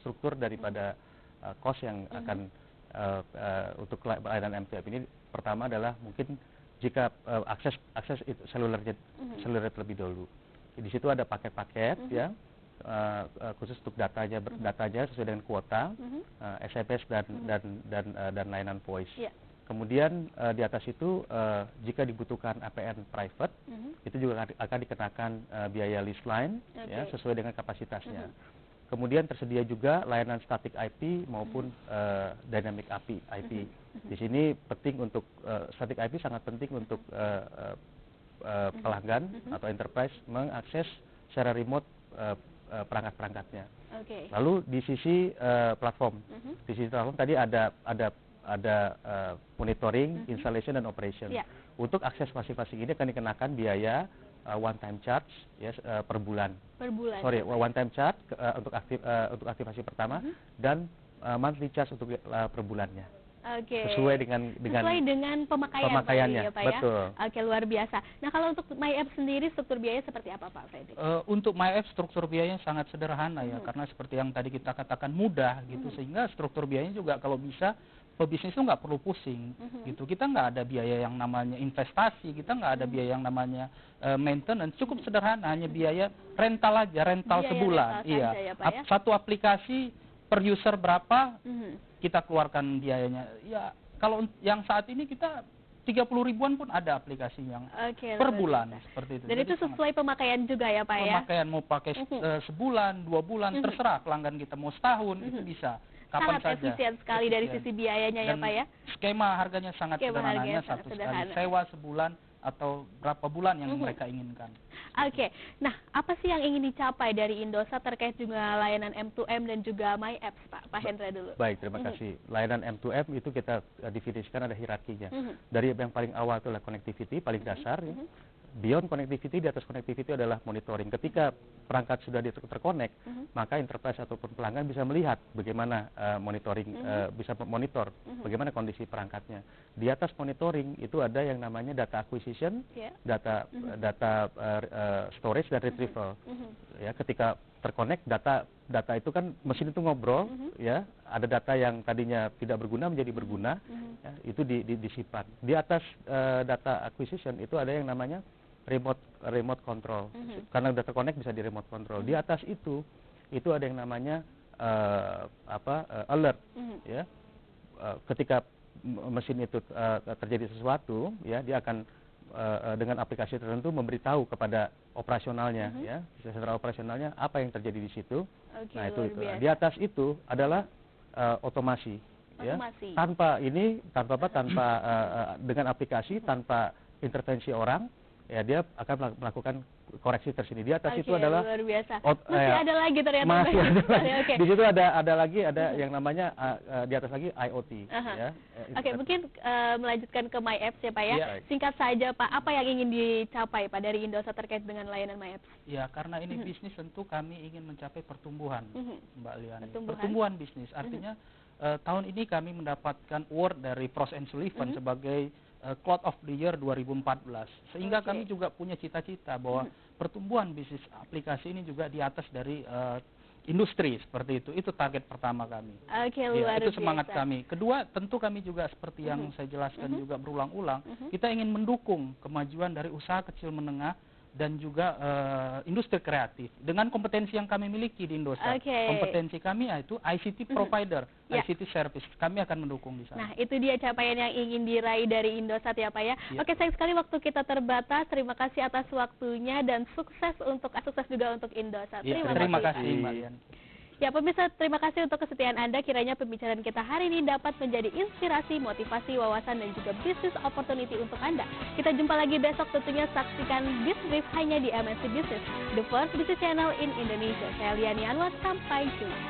struktur daripada cost yang akan untuk layanan M2M ini, pertama adalah mungkin jika akses itu seluler terlebih dahulu. Di situ ada paket-paket ya khusus untuk datanya sesuai dengan kuota, SMS dan layanan voice. Kemudian di atas itu jika dibutuhkan APN private itu juga akan dikenakan biaya list line ya sesuai dengan kapasitasnya. Kemudian tersedia juga layanan static IP maupun dynamic IP. Di sini penting untuk static IP sangat penting untuk pelanggan atau enterprise mengakses secara remote perangkat-perangkatnya. Lalu di sisi platform, tadi ada monitoring, installation dan operation. Untuk akses masing-masing ini akan dikenakan biaya one time charge per bulan. One time charge untuk aktivasi pertama dan monthly charge untuk per bulannya. Sesuai dengan pemakaiannya ya, Pak, betul. Ya? Luar biasa. Nah, kalau untuk MyApps sendiri struktur biaya seperti apa, Pak Freddy? Untuk MyApps struktur biayanya sangat sederhana ya, karena seperti yang tadi kita katakan mudah gitu, sehingga struktur biayanya juga kalau bisa pebisnis itu nggak perlu pusing gitu. Kita nggak ada biaya yang namanya investasi, kita nggak ada biaya yang namanya maintenance, cukup sederhana, hanya biaya rental aja, rental sebulan. Iya, ya, satu aplikasi per user berapa kita keluarkan biayanya. Ya, kalau yang saat ini kita 30 ribuan pun ada aplikasi yang per bulan seperti itu. Dan itu sesuai pemakaian juga ya Pak ya? Pemakaian mau pakai sebulan, 2 bulan, terserah pelanggan kita mau setahun itu bisa. Kapan sangat efisien sekali dari sisi biayanya ya Pak ya? Skema harganya sangat sederhana, satu sekali sewa sebulan atau berapa bulan yang mereka inginkan. Nah apa sih yang ingin dicapai dari Indosat terkait juga layanan M2M dan juga MyApps, Pak Hendra dulu? Baik, terima kasih. Layanan M2M itu kita definisikan ada hierarkinya. Dari yang paling awal itu adalah connectivity, paling dasar. Beyond connectivity, di atas connectivity adalah monitoring. Ketika perangkat sudah terkonek, maka enterprise ataupun pelanggan bisa melihat bagaimana monitoring, bisa monitor bagaimana kondisi perangkatnya. Di atas monitoring itu ada yang namanya data acquisition, data storage dan retrieval. Ya, ketika terkonek data itu kan mesin itu ngobrol, ya, ada data yang tadinya tidak berguna menjadi berguna, ya, itu disimpan. Di atas data acquisition itu ada yang namanya remote control, karena udah terkonek bisa di remote control. Di atas itu ada yang namanya alert, ya, ketika mesin itu terjadi sesuatu, ya, dia akan dengan aplikasi tertentu memberitahu kepada operasionalnya, ya, secara operasionalnya apa yang terjadi di situ. Nah itu di atas itu adalah otomasi, ya, tanpa dengan aplikasi, tanpa intervensi orang. Ya, dia akan melakukan koreksi tersendiri. Di atas itu adalah luar biasa. Masih ada lagi ternyata. Masih ada lagi. Di situ ada yang namanya di atas lagi IoT. Ya. Mungkin melanjutkan ke MyApps ya Pak ya. Singkat saja Pak, apa yang ingin dicapai Pak dari Indosat terkait dengan layanan MyApps? Ya, karena ini bisnis tentu kami ingin mencapai pertumbuhan, Mbak Liani. Pertumbuhan bisnis. Artinya tahun ini kami mendapatkan award dari Frost & Sullivan sebagai Cloud of the Year 2014, sehingga kami juga punya cita-cita bahwa pertumbuhan bisnis aplikasi ini juga di atas dari industri seperti itu target pertama kami. Itu semangat kami. Kedua, tentu kami juga seperti yang saya jelaskan juga berulang-ulang, kita ingin mendukung kemajuan dari usaha kecil menengah dan juga industri kreatif dengan kompetensi yang kami miliki di Indosat. Kompetensi kami yaitu ICT provider, ICT service. Kami akan mendukung di sana. Nah, itu dia capaian yang ingin diraih dari Indosat ya Pak ya. Oke, sayang sekali waktu kita terbatas. Terima kasih atas waktunya dan sukses juga untuk Indosat. Terima kasih Mbak Lian. Ya pemirsa, terima kasih untuk kesetiaan Anda. Kiranya pembicaraan kita hari ini dapat menjadi inspirasi, motivasi, wawasan, dan juga business opportunity untuk Anda. Kita jumpa lagi besok, tentunya saksikan Bisbrief hanya di MNC Business, the first business channel in Indonesia. Saya Liani Anwar, sampai jumpa.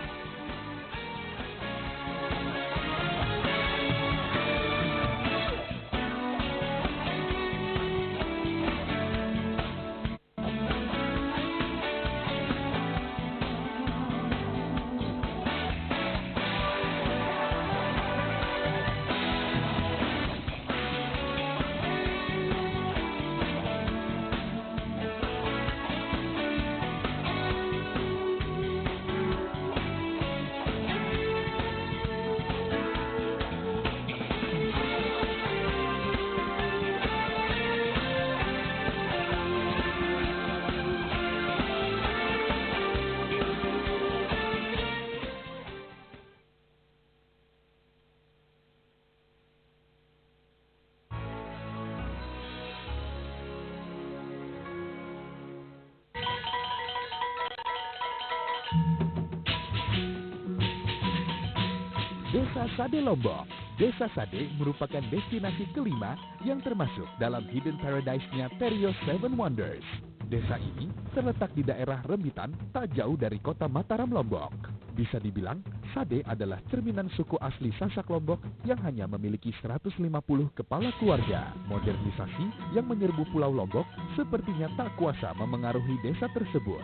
Desa Sade Lombok. Desa Sade merupakan destinasi kelima yang termasuk dalam Hidden Paradise-nya Perio Seven Wonders. Desa ini terletak di daerah Rembitan, tak jauh dari kota Mataram, Lombok. Bisa dibilang, Sade adalah cerminan suku asli Sasak Lombok yang hanya memiliki 150 kepala keluarga. Modernisasi yang menyerbu Pulau Lombok sepertinya tak kuasa memengaruhi desa tersebut.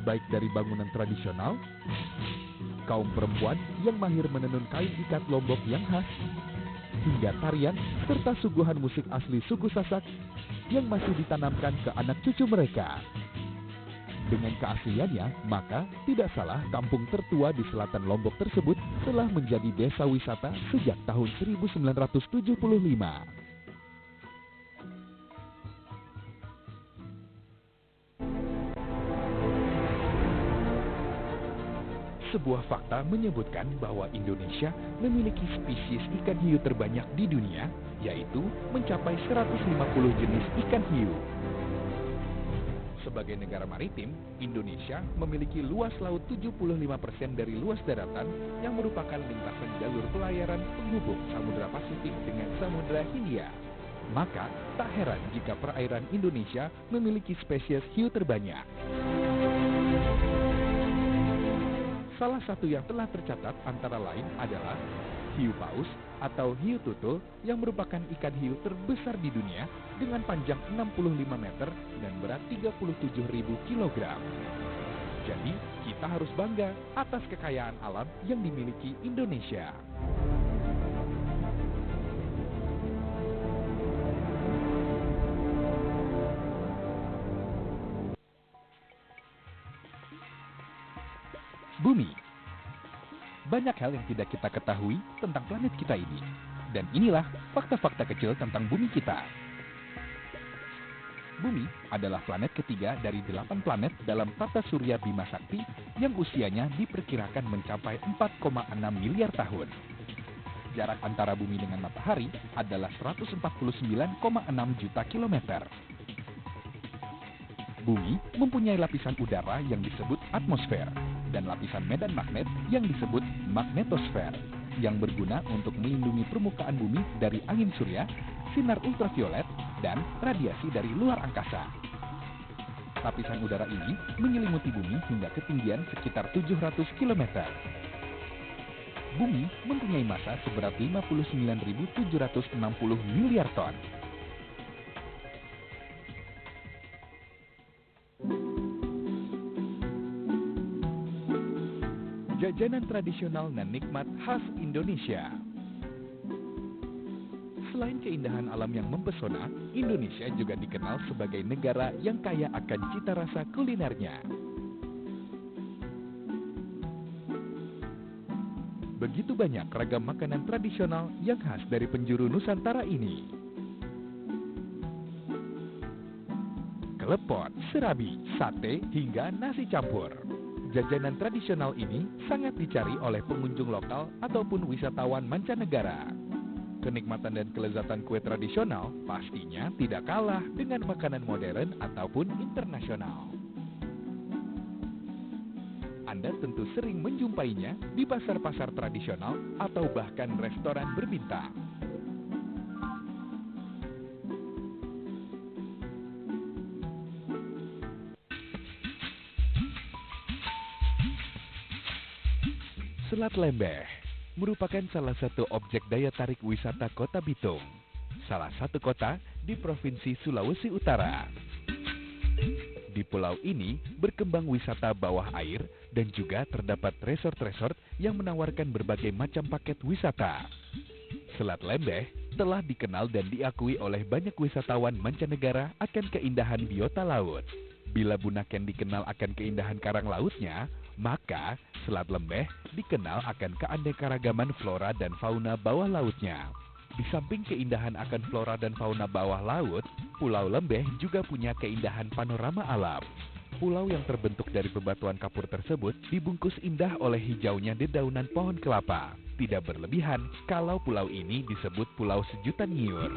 Baik dari bangunan tradisional, kaum perempuan yang mahir menenun kain ikat Lombok yang khas, hingga tarian serta suguhan musik asli suku Sasak yang masih ditanamkan ke anak cucu mereka. Dengan keasliannya, maka tidak salah kampung tertua di selatan Lombok tersebut telah menjadi desa wisata sejak tahun 1975. Sebuah fakta menyebutkan bahwa Indonesia memiliki spesies ikan hiu terbanyak di dunia, yaitu mencapai 150 jenis ikan hiu. Sebagai negara maritim, Indonesia memiliki luas laut 75% dari luas daratan yang merupakan lintasan jalur pelayaran penghubung Samudra Pasifik dengan Samudra Hindia. Maka, tak heran jika perairan Indonesia memiliki spesies hiu terbanyak. Salah satu yang telah tercatat antara lain adalah hiu paus atau hiu tutul yang merupakan ikan hiu terbesar di dunia dengan panjang 65 meter dan berat 37.000 kg. Jadi, kita harus bangga atas kekayaan alam yang dimiliki Indonesia. Bumi. Banyak hal yang tidak kita ketahui tentang planet kita ini. Dan inilah fakta-fakta kecil tentang bumi kita. Bumi adalah planet ketiga dari 8 planet dalam tata surya Bima Sakti yang usianya diperkirakan mencapai 4,6 miliar tahun. Jarak antara bumi dengan matahari adalah 149,6 juta kilometer. Bumi mempunyai lapisan udara yang disebut atmosfer dan lapisan medan magnet yang disebut magnetosfer yang berguna untuk melindungi permukaan bumi dari angin surya, sinar ultraviolet, dan radiasi dari luar angkasa. Lapisan udara ini menyelimuti bumi hingga ketinggian sekitar 700 km. Bumi mempunyai massa seberat 59.760 miliar ton. Jajanan tradisional dan nikmat khas Indonesia. Selain keindahan alam yang mempesona, Indonesia juga dikenal sebagai negara yang kaya akan cita rasa kulinernya. Begitu banyak ragam makanan tradisional yang khas dari penjuru Nusantara ini. Klepot, serabi, sate, hingga nasi campur. Jajanan tradisional ini sangat dicari oleh pengunjung lokal ataupun wisatawan mancanegara. Kenikmatan dan kelezatan kue tradisional pastinya tidak kalah dengan makanan modern ataupun internasional. Anda tentu sering menjumpainya di pasar-pasar tradisional atau bahkan restoran berbintang. Selat Lembeh merupakan salah satu objek daya tarik wisata Kota Bitung, salah satu kota di Provinsi Sulawesi Utara. Di pulau ini berkembang wisata bawah air dan juga terdapat resort-resort yang menawarkan berbagai macam paket wisata. Selat Lembeh telah dikenal dan diakui oleh banyak wisatawan mancanegara akan keindahan biota laut. Bila Bunaken dikenal akan keindahan karang lautnya, maka Selat Lembeh dikenal akan keanekaragaman flora dan fauna bawah lautnya. Di samping keindahan akan flora dan fauna bawah laut, Pulau Lembeh juga punya keindahan panorama alam. Pulau yang terbentuk dari bebatuan kapur tersebut dibungkus indah oleh hijaunya dedaunan pohon kelapa. Tidak berlebihan kalau pulau ini disebut Pulau Sejuta Nyiur.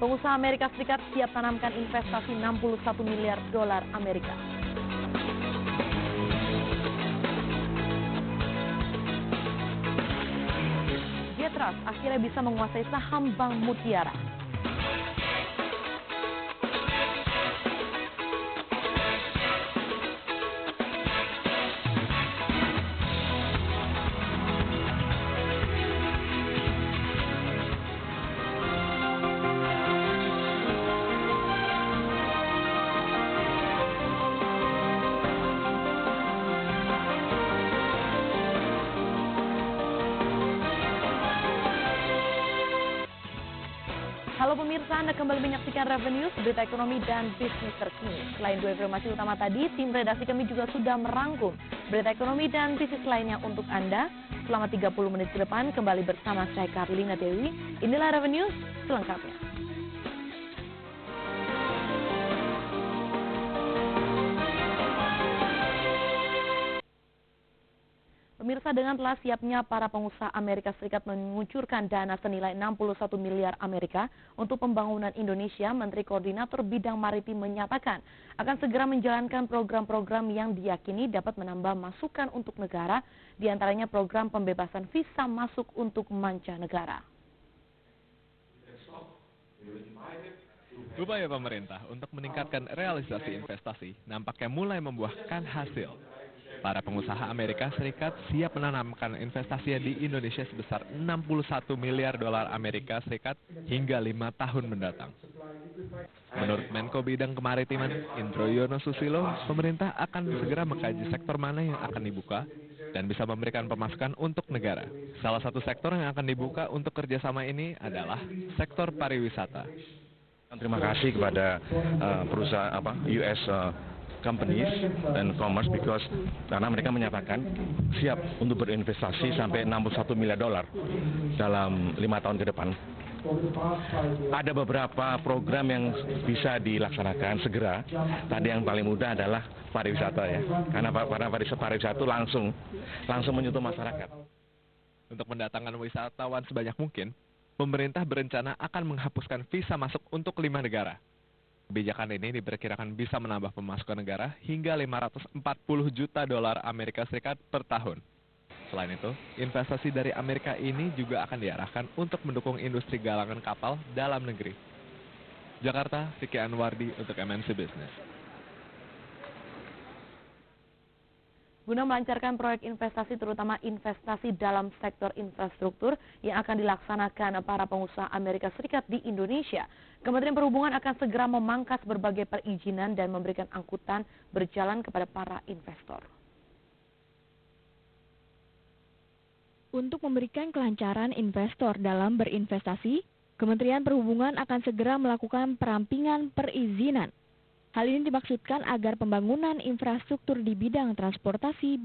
Pengusaha Amerika Serikat siap tanamkan investasi 61 miliar dolar Amerika. Trust akhirnya bisa menguasai saham Bank Mutiara. Halo pemirsa, Anda kembali menyaksikan Revenue, berita ekonomi dan bisnis terkini. Selain dua informasi utama tadi, tim redaksi kami juga sudah merangkum berita ekonomi dan bisnis lainnya untuk Anda. Selama 30 menit ke depan, kembali bersama saya Karlina Dewi. Inilah Revenue selengkapnya. Pemirsa, dengan telah siapnya para pengusaha Amerika Serikat mengucurkan dana senilai 61 miliar Amerika untuk pembangunan Indonesia, Menteri Koordinator Bidang Maritim menyatakan akan segera menjalankan program-program yang diyakini dapat menambah masukan untuk negara, diantaranya program pembebasan visa masuk untuk mancanegara. Upaya pemerintah untuk meningkatkan realisasi investasi nampaknya mulai membuahkan hasil. Para pengusaha Amerika Serikat siap menanamkan investasinya di Indonesia sebesar 61 miliar dolar Amerika Serikat hingga 5 tahun mendatang. Menurut Menko Bidang Kemaritiman, Indro Yono Susilo, pemerintah akan segera mengkaji sektor mana yang akan dibuka dan bisa memberikan pemasukan untuk negara. Salah satu sektor yang akan dibuka untuk kerjasama ini adalah sektor pariwisata. Terima kasih kepada perusahaan US companies dan commerce karena mereka menyatakan siap untuk berinvestasi sampai 61 miliar dolar dalam 5 tahun ke depan. Ada beberapa program yang bisa dilaksanakan segera. Tadi yang paling mudah adalah pariwisata ya, karena pariwisata itu langsung menyentuh masyarakat. Untuk mendatangkan wisatawan sebanyak mungkin, pemerintah berencana akan menghapuskan visa masuk untuk 5 negara. Kebijakan ini diperkirakan bisa menambah pemasukan negara hingga 540 juta dolar Amerika Serikat per tahun. Selain itu, investasi dari Amerika ini juga akan diarahkan untuk mendukung industri galangan kapal dalam negeri. Jakarta, Vicky Anwardi untuk MNC Business. Guna melancarkan proyek investasi, terutama investasi dalam sektor infrastruktur yang akan dilaksanakan para pengusaha Amerika Serikat di Indonesia, Kementerian Perhubungan akan segera memangkas berbagai perizinan dan memberikan angkutan berjalan kepada para investor. Untuk memberikan kelancaran investor dalam berinvestasi, Kementerian Perhubungan akan segera melakukan perampingan perizinan. Hal ini dimaksudkan agar pembangunan infrastruktur di bidang transportasi